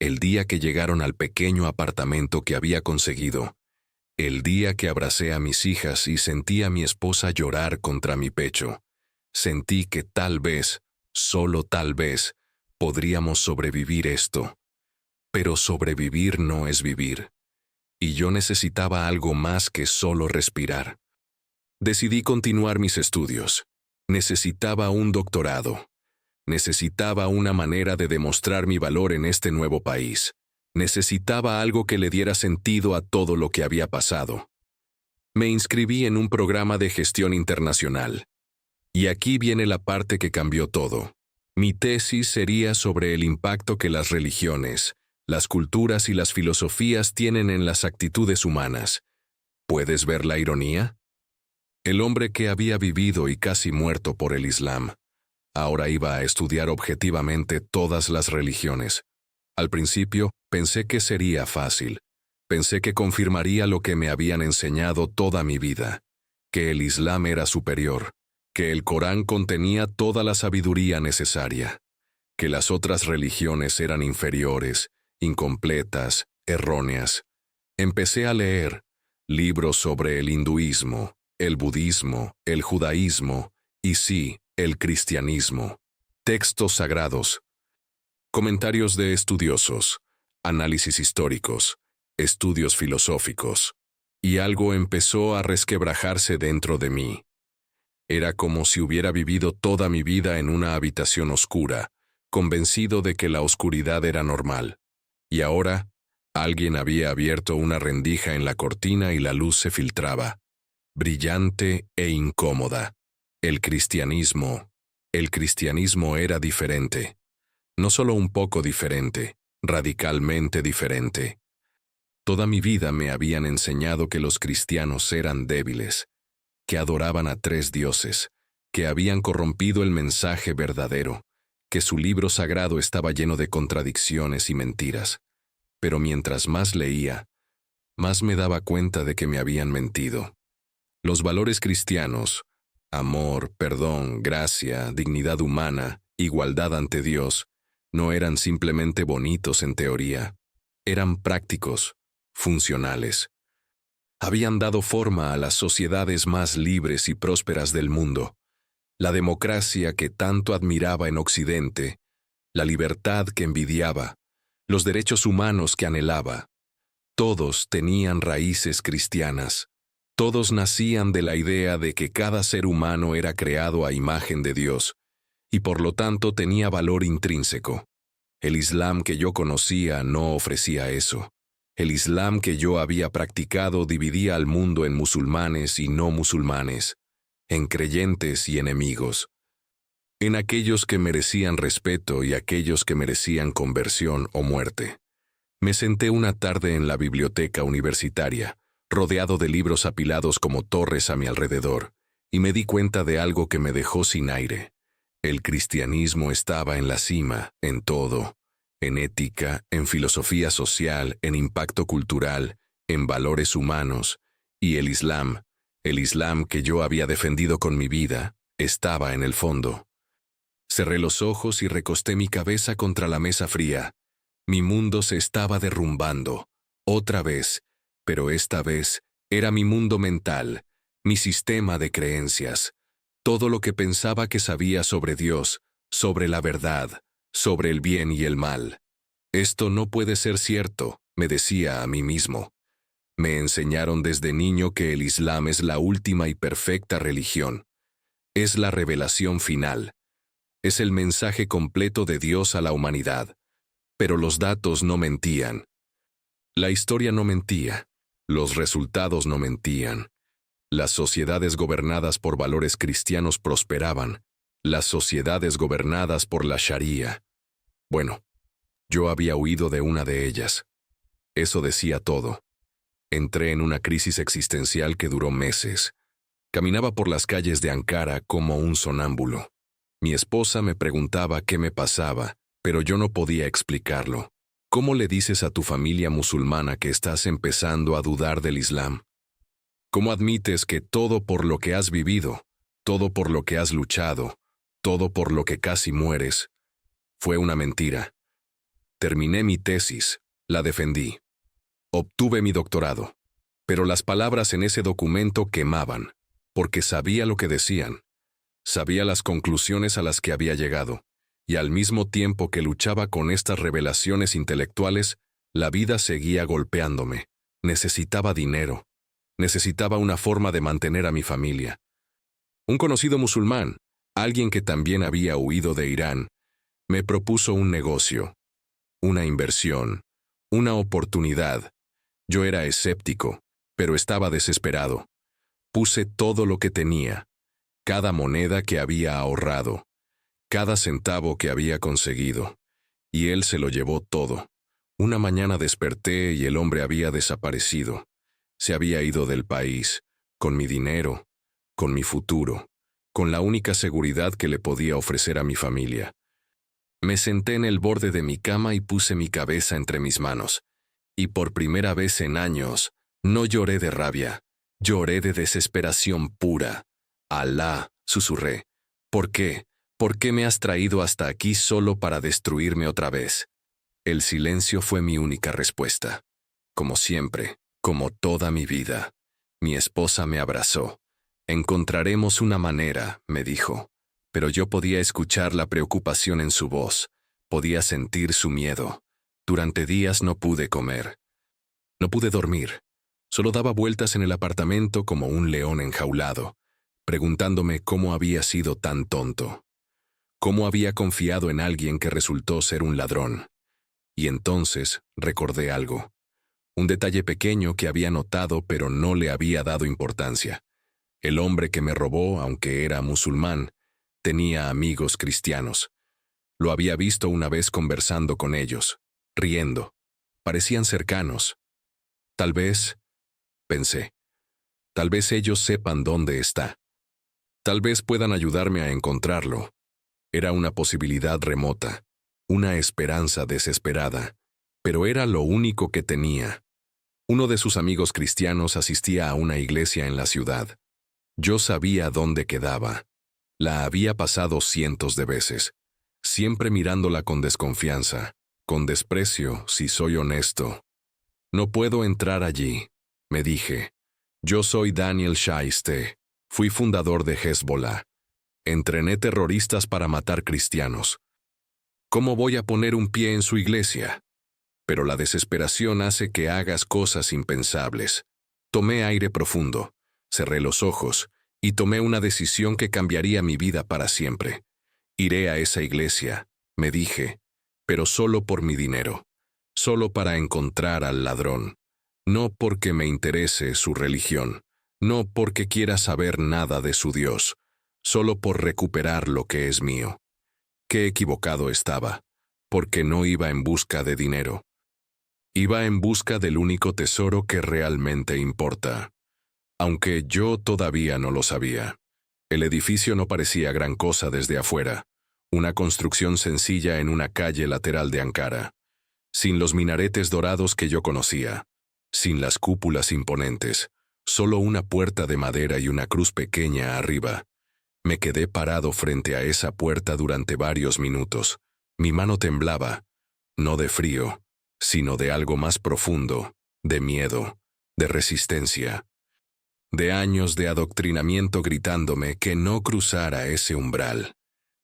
El día que llegaron al pequeño apartamento que había conseguido, el día que abracé a mis hijas y sentí a mi esposa llorar contra mi pecho, sentí que tal vez, solo tal vez, podríamos sobrevivir esto. Pero sobrevivir no es vivir. Y yo necesitaba algo más que solo respirar. Decidí continuar mis estudios. Necesitaba un doctorado. Necesitaba una manera de demostrar mi valor en este nuevo país. Necesitaba algo que le diera sentido a todo lo que había pasado. Me inscribí en un programa de gestión internacional. Y aquí viene la parte que cambió todo. Mi tesis sería sobre el impacto que las religiones, las culturas y las filosofías tienen en las actitudes humanas. ¿Puedes ver la ironía? El hombre que había vivido y casi muerto por el Islam, ahora iba a estudiar objetivamente todas las religiones. Al principio, pensé que sería fácil. Pensé que confirmaría lo que me habían enseñado toda mi vida, que el Islam era superior, que el Corán contenía toda la sabiduría necesaria, que las otras religiones eran inferiores, incompletas, erróneas. Empecé a leer libros sobre el hinduismo, el budismo, el judaísmo y sí, el cristianismo, textos sagrados, comentarios de estudiosos, análisis históricos, estudios filosóficos, y algo empezó a resquebrajarse dentro de mí. Era como si hubiera vivido toda mi vida en una habitación oscura, convencido de que la oscuridad era normal. Y ahora, alguien había abierto una rendija en la cortina y la luz se filtraba, brillante e incómoda. El cristianismo era diferente. No solo un poco diferente, radicalmente diferente. Toda mi vida me habían enseñado que los cristianos eran débiles, que adoraban a 3 dioses, que habían corrompido el mensaje verdadero, que su libro sagrado estaba lleno de contradicciones y mentiras. Pero mientras más leía, más me daba cuenta de que me habían mentido. Los valores cristianos, amor, perdón, gracia, dignidad humana, igualdad ante Dios, no eran simplemente bonitos en teoría. Eran prácticos, funcionales. Habían dado forma a las sociedades más libres y prósperas del mundo. La democracia que tanto admiraba en Occidente, la libertad que envidiaba, los derechos humanos que anhelaba. Todos tenían raíces cristianas. Todos nacían de la idea de que cada ser humano era creado a imagen de Dios, y por lo tanto tenía valor intrínseco. El Islam que yo conocía no ofrecía eso. El Islam que yo había practicado dividía al mundo en musulmanes y no musulmanes, en creyentes y enemigos, en aquellos que merecían respeto y aquellos que merecían conversión o muerte. Me senté una tarde en la biblioteca universitaria, rodeado de libros apilados como torres a mi alrededor, y me di cuenta de algo que me dejó sin aire. El cristianismo estaba en la cima, en todo, en ética, en filosofía social, en impacto cultural, en valores humanos, y el Islam que yo había defendido con mi vida, estaba en el fondo. Cerré los ojos y recosté mi cabeza contra la mesa fría. Mi mundo se estaba derrumbando, otra vez, pero esta vez era mi mundo mental, mi sistema de creencias, todo lo que pensaba que sabía sobre Dios, sobre la verdad, sobre el bien y el mal. Esto no puede ser cierto, me decía a mí mismo. Me enseñaron desde niño que el Islam es la última y perfecta religión. Es la revelación final. Es el mensaje completo de Dios a la humanidad. Pero los datos no mentían. La historia no mentía. Los resultados no mentían. Las sociedades gobernadas por valores cristianos prosperaban. Las sociedades gobernadas por la Sharia. Bueno, yo había huido de una de ellas. Eso decía todo. Entré en una crisis existencial que duró meses. Caminaba por las calles de Ankara como un sonámbulo. Mi esposa me preguntaba qué me pasaba, pero yo no podía explicarlo. ¿Cómo le dices a tu familia musulmana que estás empezando a dudar del Islam? ¿Cómo admites que todo por lo que has vivido, todo por lo que has luchado, todo por lo que casi mueres, fue una mentira? Terminé mi tesis, la defendí. Obtuve mi doctorado, pero las palabras en ese documento quemaban, porque sabía lo que decían. Sabía las conclusiones a las que había llegado, y al mismo tiempo que luchaba con estas revelaciones intelectuales, la vida seguía golpeándome. Necesitaba dinero. Necesitaba una forma de mantener a mi familia. Un conocido musulmán, alguien que también había huido de Irán, me propuso un negocio, una inversión, una oportunidad. Yo era escéptico, pero estaba desesperado. Puse todo lo que tenía, cada moneda que había ahorrado, cada centavo que había conseguido, y él se lo llevó todo. Una mañana desperté y el hombre había desaparecido. Se había ido del país, con mi dinero, con mi futuro, con la única seguridad que le podía ofrecer a mi familia. Me senté en el borde de mi cama y puse mi cabeza entre mis manos. Y por primera vez en años, no lloré de rabia, lloré de desesperación pura. Alá, susurré. ¿Por qué? ¿Por qué me has traído hasta aquí solo para destruirme otra vez? El silencio fue mi única respuesta. Como siempre, como toda mi vida. Mi esposa me abrazó. Encontraremos una manera, me dijo. Pero yo podía escuchar la preocupación en su voz. Podía sentir su miedo. Durante días no pude comer. No pude dormir. Solo daba vueltas en el apartamento como un león enjaulado, preguntándome cómo había sido tan tonto. Cómo había confiado en alguien que resultó ser un ladrón. Y entonces recordé algo. Un detalle pequeño que había notado pero no le había dado importancia. El hombre que me robó, aunque era musulmán, tenía amigos cristianos. Lo había visto una vez conversando con ellos, riendo. Parecían cercanos. Tal vez, pensé, tal vez ellos sepan dónde está. Tal vez puedan ayudarme a encontrarlo. Era una posibilidad remota, una esperanza desesperada, pero era lo único que tenía. Uno de sus amigos cristianos asistía a una iglesia en la ciudad. Yo sabía dónde quedaba. La había pasado cientos de veces, siempre mirándola con desconfianza, con desprecio, si soy honesto. No puedo entrar allí, me dije. Yo soy Daniel Shaiste. Fui fundador de Hezbollah. Entrené terroristas para matar cristianos. ¿Cómo voy a poner un pie en su iglesia? Pero la desesperación hace que hagas cosas impensables. Tomé aire profundo, cerré los ojos y tomé una decisión que cambiaría mi vida para siempre. Iré a esa iglesia, me dije, pero solo por mi dinero, solo para encontrar al ladrón. No porque me interese su religión, no porque quiera saber nada de su Dios, solo por recuperar lo que es mío. Qué equivocado estaba, porque no iba en busca de dinero. Iba en busca del único tesoro que realmente importa. Aunque yo todavía no lo sabía. El edificio no parecía gran cosa desde afuera, una construcción sencilla en una calle lateral de Ankara, sin los minaretes dorados que yo conocía, sin las cúpulas imponentes, solo una puerta de madera y una cruz pequeña arriba. Me quedé parado frente a esa puerta durante varios minutos. Mi mano temblaba, no de frío, sino de algo más profundo, de miedo, de resistencia. De años de adoctrinamiento gritándome que no cruzara ese umbral.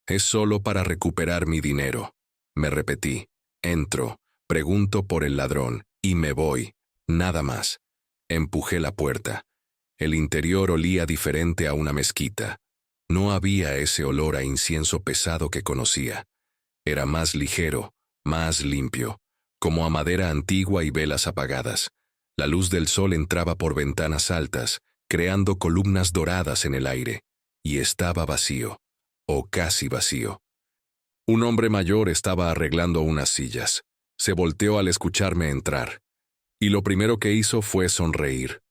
Es solo para recuperar mi dinero. Me repetí. Entro, pregunto por el ladrón, y me voy. Nada más. Empujé la puerta. El interior olía diferente a una mezquita. No había ese olor a incienso pesado que conocía. Era más ligero, más limpio, como a madera antigua y velas apagadas. La luz del sol entraba por ventanas altas, creando columnas doradas en el aire, y estaba vacío, o casi vacío. Un hombre mayor estaba arreglando unas sillas. Se volteó al escucharme entrar. Y lo primero que hizo fue sonreír.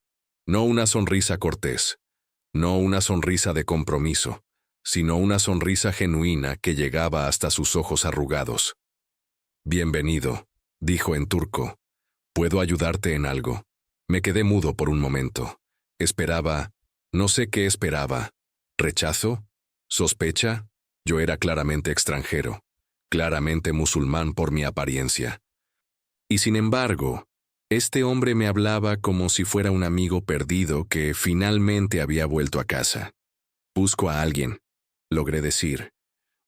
No una sonrisa cortés, no una sonrisa de compromiso, sino una sonrisa genuina que llegaba hasta sus ojos arrugados. «Bienvenido», dijo en turco. «¿Puedo ayudarte en algo?» Me quedé mudo por un momento. Esperaba, no sé qué esperaba. ¿Rechazo? ¿Sospecha? Yo era claramente extranjero, claramente musulmán por mi apariencia. Y sin embargo, este hombre me hablaba como si fuera un amigo perdido que finalmente había vuelto a casa. «Busco a alguien», logré decir.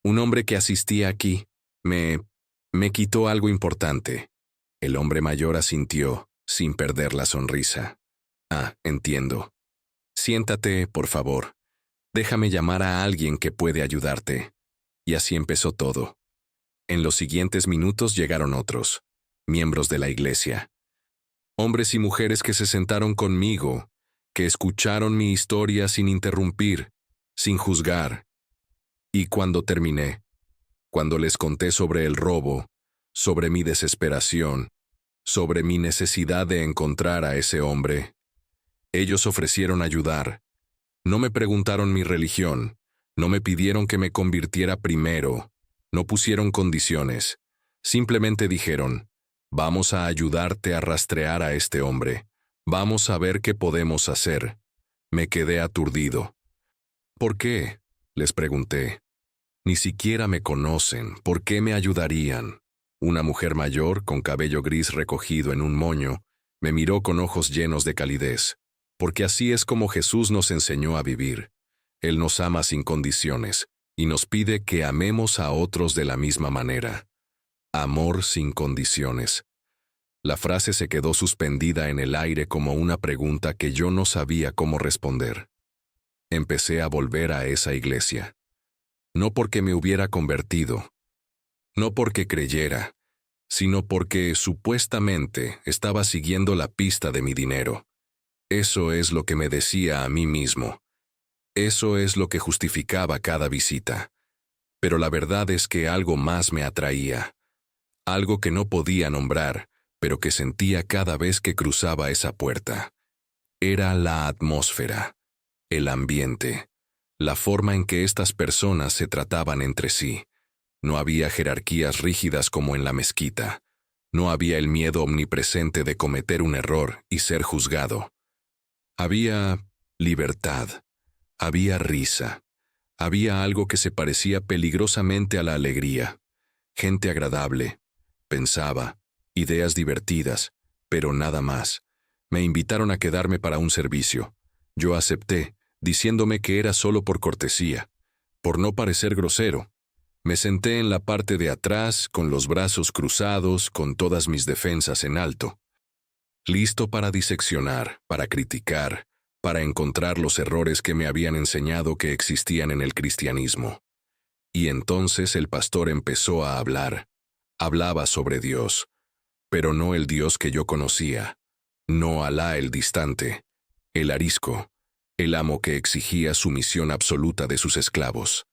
«Un hombre que asistía aquí. Me quitó algo importante». El hombre mayor asintió, sin perder la sonrisa. «Ah, entiendo. Siéntate, por favor. Déjame llamar a alguien que puede ayudarte». Y así empezó todo. En los siguientes minutos llegaron otros, miembros de la iglesia. Hombres y mujeres que se sentaron conmigo, que escucharon mi historia sin interrumpir, sin juzgar. Y cuando terminé, cuando les conté sobre el robo, sobre mi desesperación, sobre mi necesidad de encontrar a ese hombre, ellos ofrecieron ayudar. No me preguntaron mi religión, no me pidieron que me convirtiera primero, no pusieron condiciones, simplemente dijeron: «Vamos a ayudarte a rastrear a este hombre. Vamos a ver qué podemos hacer». Me quedé aturdido. «¿Por qué?», les pregunté. «Ni siquiera me conocen. ¿Por qué me ayudarían?». Una mujer mayor, con cabello gris recogido en un moño, me miró con ojos llenos de calidez. Porque así es como Jesús nos enseñó a vivir. Él nos ama sin condiciones y nos pide que amemos a otros de la misma manera. Amor sin condiciones. La frase se quedó suspendida en el aire como una pregunta que yo no sabía cómo responder. Empecé a volver a esa iglesia. No porque me hubiera convertido, no porque creyera, sino porque supuestamente estaba siguiendo la pista de mi dinero. Eso es lo que me decía a mí mismo. Eso es lo que justificaba cada visita. Pero la verdad es que algo más me atraía. Algo que no podía nombrar, pero que sentía cada vez que cruzaba esa puerta. Era la atmósfera, el ambiente, la forma en que estas personas se trataban entre sí. No había jerarquías rígidas como en la mezquita. No había el miedo omnipresente de cometer un error y ser juzgado. Había libertad, había risa, había algo que se parecía peligrosamente a la alegría. Gente agradable, pensaba, ideas divertidas, pero nada más. Me invitaron a quedarme para un servicio. Yo acepté, diciéndome que era solo por cortesía, por no parecer grosero. Me senté en la parte de atrás, con los brazos cruzados, con todas mis defensas en alto. Listo para diseccionar, para criticar, para encontrar los errores que me habían enseñado que existían en el cristianismo. Y entonces el pastor empezó a hablar. Hablaba sobre Dios, pero no el Dios que yo conocía, no Alá el distante, el arisco, el amo que exigía sumisión absoluta de sus esclavos.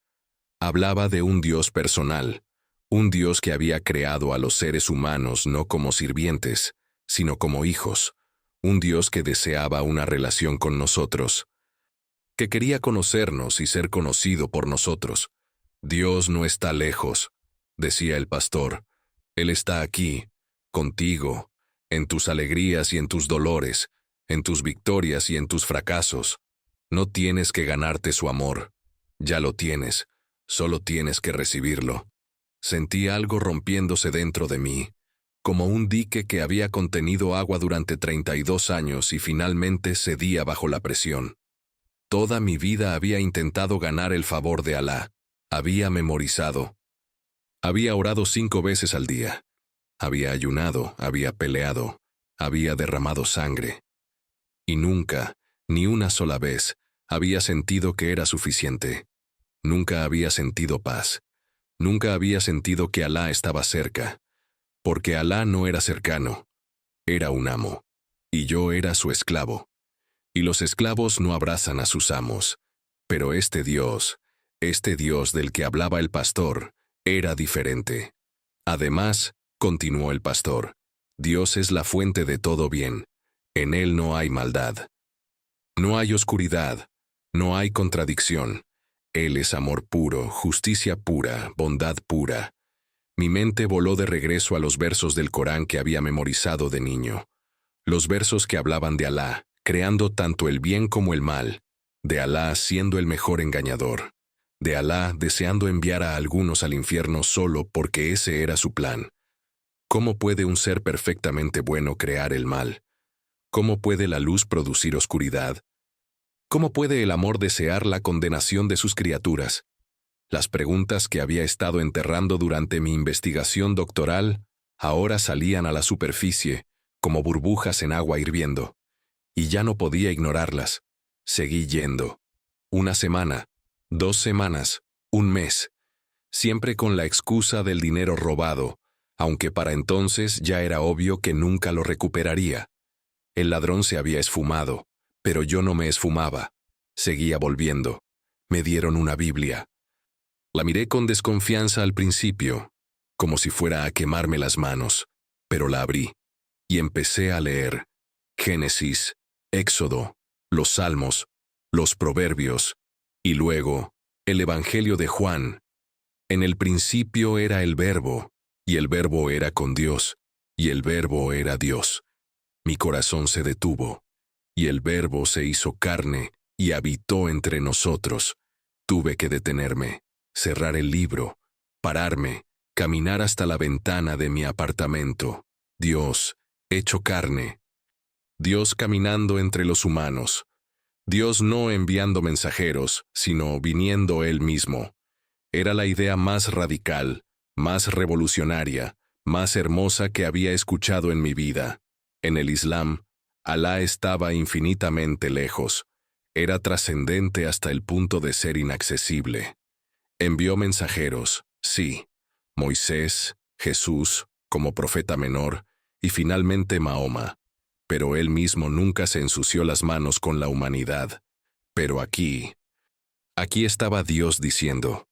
Hablaba de un Dios personal, un Dios que había creado a los seres humanos no como sirvientes, sino como hijos, un Dios que deseaba una relación con nosotros, que quería conocernos y ser conocido por nosotros. Dios no está lejos, decía el pastor. Él está aquí, contigo, en tus alegrías y en tus dolores, en tus victorias y en tus fracasos. No tienes que ganarte su amor. Ya lo tienes, solo tienes que recibirlo. Sentí algo rompiéndose dentro de mí, como un dique que había contenido agua durante 32 años y finalmente cedía bajo la presión. Toda mi vida había intentado ganar el favor de Alá. Había memorizado. Había orado 5 veces al día. Había ayunado, había peleado, había derramado sangre. Y nunca, ni una sola vez, había sentido que era suficiente. Nunca había sentido paz. Nunca había sentido que Alá estaba cerca. Porque Alá no era cercano. Era un amo. Y yo era su esclavo. Y los esclavos no abrazan a sus amos. Pero este Dios del que hablaba el pastor, era diferente. Además, continuó el pastor, Dios es la fuente de todo bien. En Él no hay maldad. No hay oscuridad. No hay contradicción. Él es amor puro, justicia pura, bondad pura. Mi mente voló de regreso a los versos del Corán que había memorizado de niño. Los versos que hablaban de Alá, creando tanto el bien como el mal, de Alá siendo el mejor engañador, de Alá deseando enviar a algunos al infierno solo porque ese era su plan. ¿Cómo puede un ser perfectamente bueno crear el mal? ¿Cómo puede la luz producir oscuridad? ¿Cómo puede el amor desear la condenación de sus criaturas? Las preguntas que había estado enterrando durante mi investigación doctoral ahora salían a la superficie, como burbujas en agua hirviendo. Y ya no podía ignorarlas. Seguí yendo. 1 semana, 2 semanas, 1 mes. Siempre con la excusa del dinero robado, aunque para entonces ya era obvio que nunca lo recuperaría. El ladrón se había esfumado, pero yo no me esfumaba. Seguía volviendo. Me dieron una Biblia. La miré con desconfianza al principio, como si fuera a quemarme las manos, pero la abrí y empecé a leer Génesis, Éxodo, los Salmos, los Proverbios, y luego el Evangelio de Juan. En el principio era el Verbo, y el Verbo era con Dios, y el Verbo era Dios. Mi corazón se detuvo, y el Verbo se hizo carne y habitó entre nosotros. Tuve que detenerme, cerrar el libro, pararme, caminar hasta la ventana de mi apartamento. Dios, hecho carne. Dios caminando entre los humanos. Dios no enviando mensajeros, sino viniendo Él mismo. Era la idea más radical, más revolucionaria, más hermosa que había escuchado en mi vida. En el Islam, Alá estaba infinitamente lejos. Era trascendente hasta el punto de ser inaccesible. Envió mensajeros, sí, Moisés, Jesús, como profeta menor, y finalmente Mahoma. Pero él mismo nunca se ensució las manos con la humanidad. Pero aquí estaba Dios diciendo,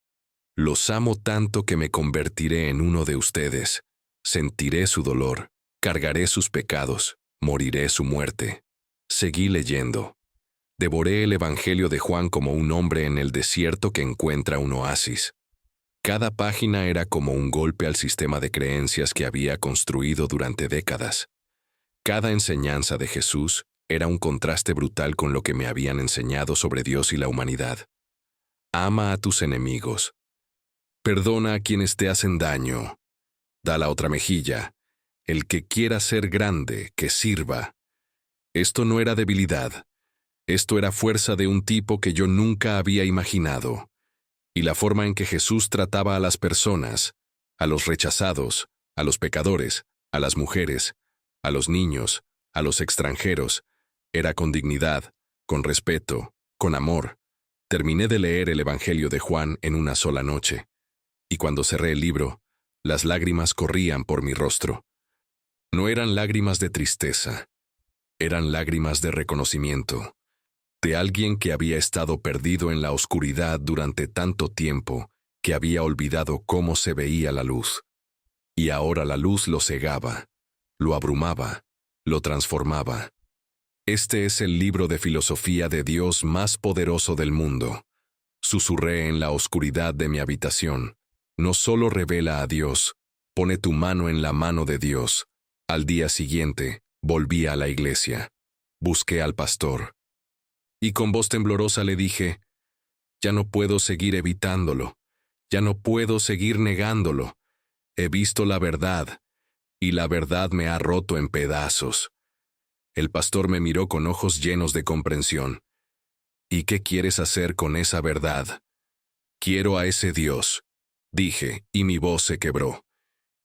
los amo tanto que me convertiré en uno de ustedes, sentiré su dolor, cargaré sus pecados, moriré su muerte. Seguí leyendo. Devoré el Evangelio de Juan como un hombre en el desierto que encuentra un oasis. Cada página era como un golpe al sistema de creencias que había construido durante décadas. Cada enseñanza de Jesús era un contraste brutal con lo que me habían enseñado sobre Dios y la humanidad. Ama a tus enemigos. Perdona a quienes te hacen daño. Da la otra mejilla. El que quiera ser grande, que sirva. Esto no era debilidad. Esto era fuerza de un tipo que yo nunca había imaginado. Y la forma en que Jesús trataba a las personas, a los rechazados, a los pecadores, a las mujeres, a los niños, a los extranjeros, era con dignidad, con respeto, con amor. Terminé de leer el Evangelio de Juan en una sola noche. Y cuando cerré el libro, las lágrimas corrían por mi rostro. No eran lágrimas de tristeza, eran lágrimas de reconocimiento, de alguien que había estado perdido en la oscuridad durante tanto tiempo que había olvidado cómo se veía la luz. Y ahora la luz lo cegaba, lo abrumaba, lo transformaba. Este es el libro de filosofía de Dios más poderoso del mundo. Susurré en la oscuridad de mi habitación. No solo revela a Dios, pone tu mano en la mano de Dios. Al día siguiente, volví a la iglesia. Busqué al pastor. Y con voz temblorosa le dije, ya no puedo seguir evitándolo, ya no puedo seguir negándolo. He visto la verdad, y la verdad me ha roto en pedazos. El pastor me miró con ojos llenos de comprensión. ¿Y qué quieres hacer con esa verdad? Quiero a ese Dios, dije, y mi voz se quebró.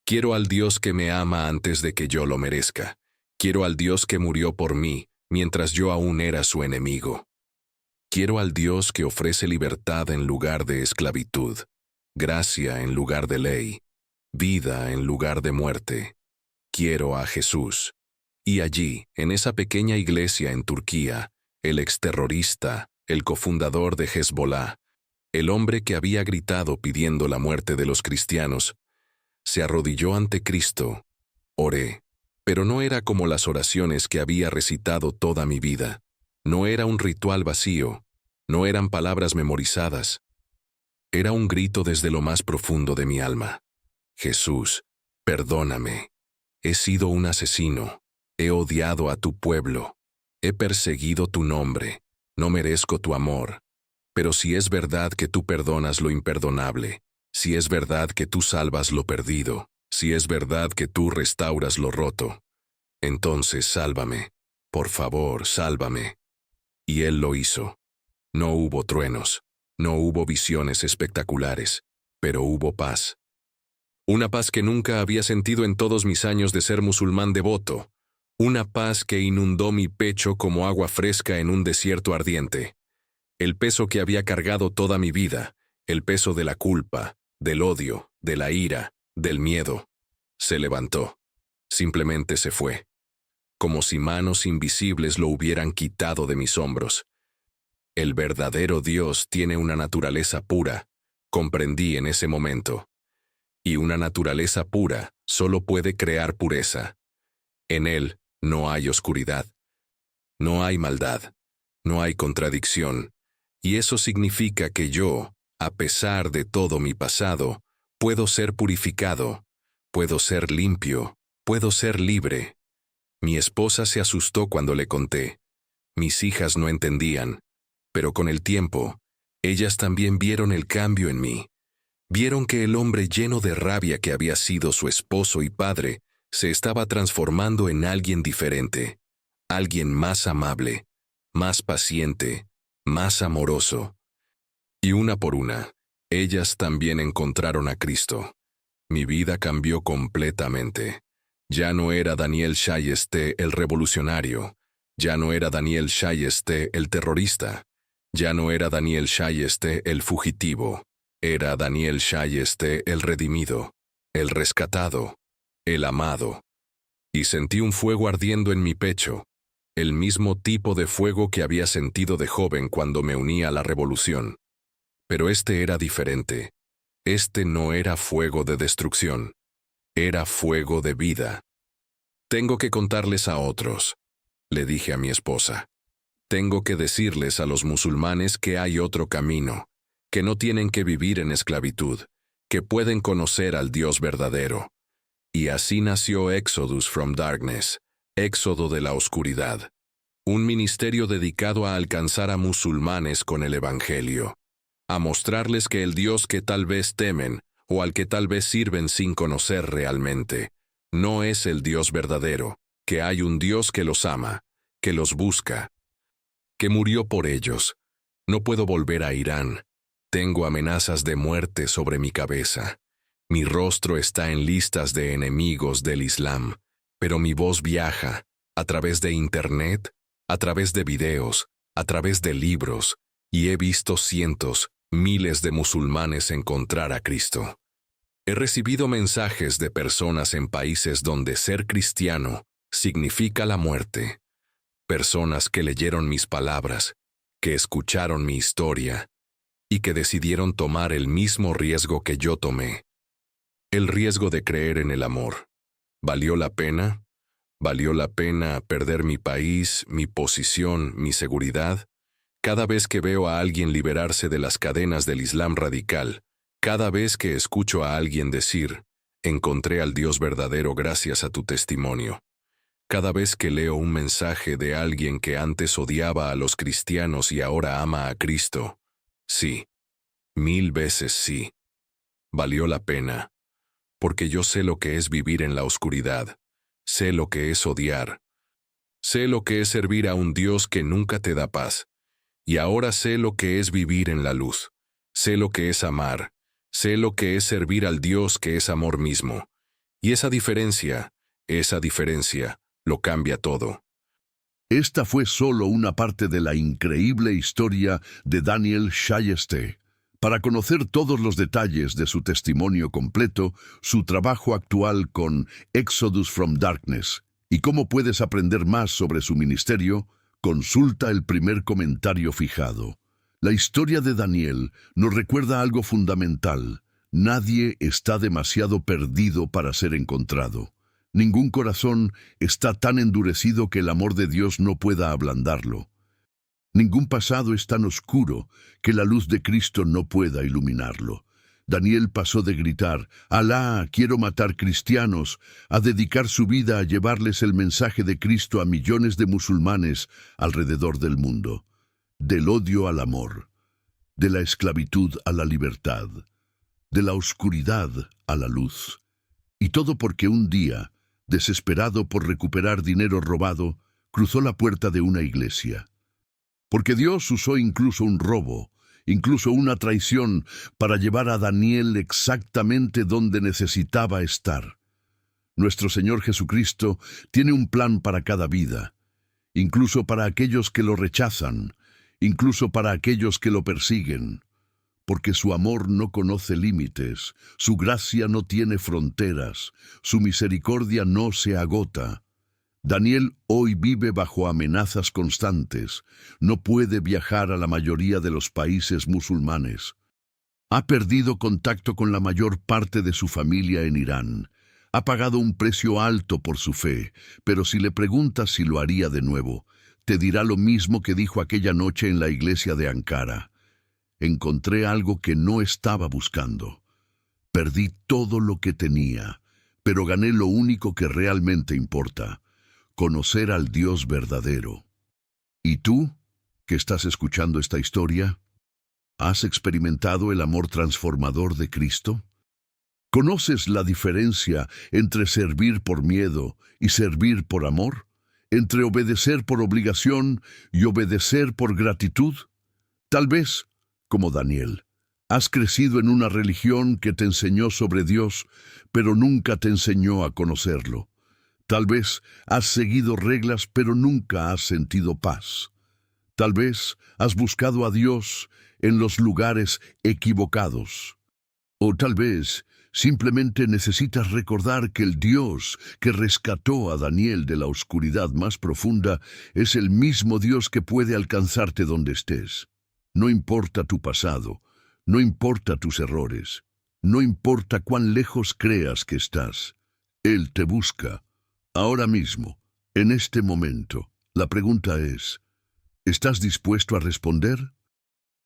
Quiero al Dios que me ama antes de que yo lo merezca. Quiero al Dios que murió por mí, mientras yo aún era su enemigo. Quiero al Dios que ofrece libertad en lugar de esclavitud, gracia en lugar de ley, vida en lugar de muerte. Quiero a Jesús. Y allí, en esa pequeña iglesia en Turquía, el exterrorista, el cofundador de Hezbollah, el hombre que había gritado pidiendo la muerte de los cristianos, se arrodilló ante Cristo. Oré, Pero no era como las oraciones que había recitado toda mi vida. No era un ritual vacío. No eran palabras memorizadas. Era un grito desde lo más profundo de mi alma. Jesús, perdóname. He sido un asesino. He odiado a tu pueblo. He perseguido tu nombre. No merezco tu amor. Pero si es verdad que tú perdonas lo imperdonable, si es verdad que tú salvas lo perdido, si es verdad que tú restauras lo roto, entonces sálvame. Por favor, sálvame. Y él lo hizo. No hubo truenos, no hubo visiones espectaculares, pero hubo paz. Una paz que nunca había sentido en todos mis años de ser musulmán devoto. Una paz que inundó mi pecho como agua fresca en un desierto ardiente. El peso que había cargado toda mi vida, el peso de la culpa, del odio, de la ira, del miedo, se levantó. Simplemente se fue. Como si manos invisibles lo hubieran quitado de mis hombros. El verdadero Dios tiene una naturaleza pura, comprendí en ese momento. Y una naturaleza pura solo puede crear pureza. En Él no hay oscuridad. No hay maldad. No hay contradicción. Y eso significa que yo, a pesar de todo mi pasado, puedo ser purificado, puedo ser limpio, puedo ser libre. Mi esposa se asustó cuando le conté. Mis hijas no entendían, pero con el tiempo, ellas también vieron el cambio en mí. Vieron que el hombre lleno de rabia que había sido su esposo y padre se estaba transformando en alguien diferente, alguien más amable, más paciente, más amoroso. Y una por una, ellas también encontraron a Cristo. Mi vida cambió completamente. Ya no era Daniel Shayeste el revolucionario. Ya no era Daniel Shayeste el terrorista. Ya no era Daniel Shayeste el fugitivo. Era Daniel Shayeste el redimido, el rescatado, el amado. Y sentí un fuego ardiendo en mi pecho, el mismo tipo de fuego que había sentido de joven cuando me uní a la revolución. Pero este era diferente. Este no era fuego de destrucción. Era fuego de vida. Tengo que contarles a otros, le dije a mi esposa. Tengo que decirles a los musulmanes que hay otro camino, que no tienen que vivir en esclavitud, que pueden conocer al Dios verdadero. Y así nació Exodus from Darkness, Éxodo de la oscuridad, un ministerio dedicado a alcanzar a musulmanes con el Evangelio, a mostrarles que el Dios que tal vez temen o al que tal vez sirven sin conocer realmente, no es el Dios verdadero, que hay un Dios que los ama, que los busca, que murió por ellos. No puedo volver a Irán. Tengo amenazas de muerte sobre mi cabeza. Mi rostro está en listas de enemigos del Islam, pero mi voz viaja a través de Internet, a través de videos, a través de libros, y he visto cientos, miles de musulmanes encontrar a Cristo. He recibido mensajes de personas en países donde ser cristiano significa la muerte. Personas que leyeron mis palabras, que escucharon mi historia, y que decidieron tomar el mismo riesgo que yo tomé. El riesgo de creer en el amor. ¿Valió la pena? ¿Valió la pena perder mi país, mi posición, mi seguridad? Cada vez que veo a alguien liberarse de las cadenas del Islam radical, cada vez que escucho a alguien decir, encontré al Dios verdadero gracias a tu testimonio. Cada vez que leo un mensaje de alguien que antes odiaba a los cristianos y ahora ama a Cristo, sí, 1000 veces sí. Valió la pena, porque yo sé lo que es vivir en la oscuridad, sé lo que es odiar, sé lo que es servir a un Dios que nunca te da paz, y ahora sé lo que es vivir en la luz, sé lo que es amar, sé lo que es servir al Dios que es amor mismo, y esa diferencia, lo cambia todo. Esta fue solo una parte de la increíble historia de Daniel Shayeste. Para conocer todos los detalles de su testimonio completo, su trabajo actual con Exodus from Darkness y cómo puedes aprender más sobre su ministerio, consulta el primer comentario fijado. La historia de Daniel nos recuerda algo fundamental. Nadie está demasiado perdido para ser encontrado. Ningún corazón está tan endurecido que el amor de Dios no pueda ablandarlo. Ningún pasado es tan oscuro que la luz de Cristo no pueda iluminarlo. Daniel pasó de gritar, «Alá, quiero matar cristianos», a dedicar su vida a llevarles el mensaje de Cristo a millones de musulmanes alrededor del mundo. Del odio al amor, de la esclavitud a la libertad, de la oscuridad a la luz. Y todo porque un día, desesperado por recuperar dinero robado, cruzó la puerta de una iglesia. Porque Dios usó incluso un robo, incluso una traición, para llevar a Daniel exactamente donde necesitaba estar. Nuestro Señor Jesucristo tiene un plan para cada vida, incluso para aquellos que lo rechazan, incluso para aquellos que lo persiguen. Porque su amor no conoce límites, su gracia no tiene fronteras, su misericordia no se agota. Daniel hoy vive bajo amenazas constantes, no puede viajar a la mayoría de los países musulmanes. Ha perdido contacto con la mayor parte de su familia en Irán. Ha pagado un precio alto por su fe, pero si le preguntas si lo haría de nuevo, te dirá lo mismo que dijo aquella noche en la iglesia de Ankara. Encontré algo que no estaba buscando. Perdí todo lo que tenía, pero gané lo único que realmente importa: conocer al Dios verdadero. ¿Y tú, que estás escuchando esta historia? ¿Has experimentado el amor transformador de Cristo? ¿Conoces la diferencia entre servir por miedo y servir por amor? ¿Entre obedecer por obligación y obedecer por gratitud? Tal vez, como Daniel, has crecido en una religión que te enseñó sobre Dios, pero nunca te enseñó a conocerlo. Tal vez has seguido reglas, pero nunca has sentido paz. Tal vez has buscado a Dios en los lugares equivocados. O tal vez simplemente necesitas recordar que el Dios que rescató a Daniel de la oscuridad más profunda es el mismo Dios que puede alcanzarte donde estés. No importa tu pasado, no importa tus errores, no importa cuán lejos creas que estás. Él te busca. Ahora mismo, en este momento, la pregunta es, ¿estás dispuesto a responder?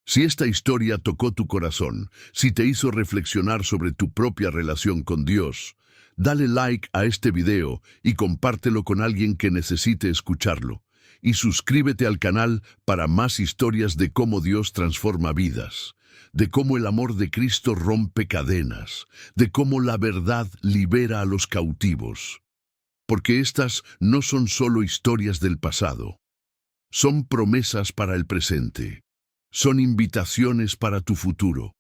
Si esta historia tocó tu corazón, si te hizo reflexionar sobre tu propia relación con Dios, dale like a este video y compártelo con alguien que necesite escucharlo. Y suscríbete al canal para más historias de cómo Dios transforma vidas, de cómo el amor de Cristo rompe cadenas, de cómo la verdad libera a los cautivos. Porque estas no son solo historias del pasado, son promesas para el presente, son invitaciones para tu futuro.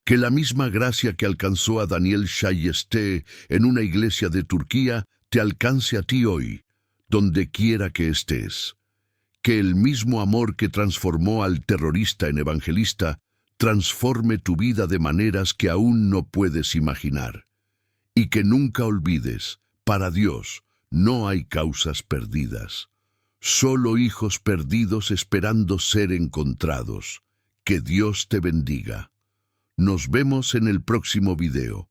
Que la misma gracia que alcanzó a Daniel Şayeste en una iglesia de Turquía te alcance a ti hoy, donde quiera que estés. Que el mismo amor que transformó al terrorista en evangelista transforme tu vida de maneras que aún no puedes imaginar. Y que nunca olvides, para Dios no hay causas perdidas, solo hijos perdidos esperando ser encontrados. Que Dios te bendiga. Nos vemos en el próximo video.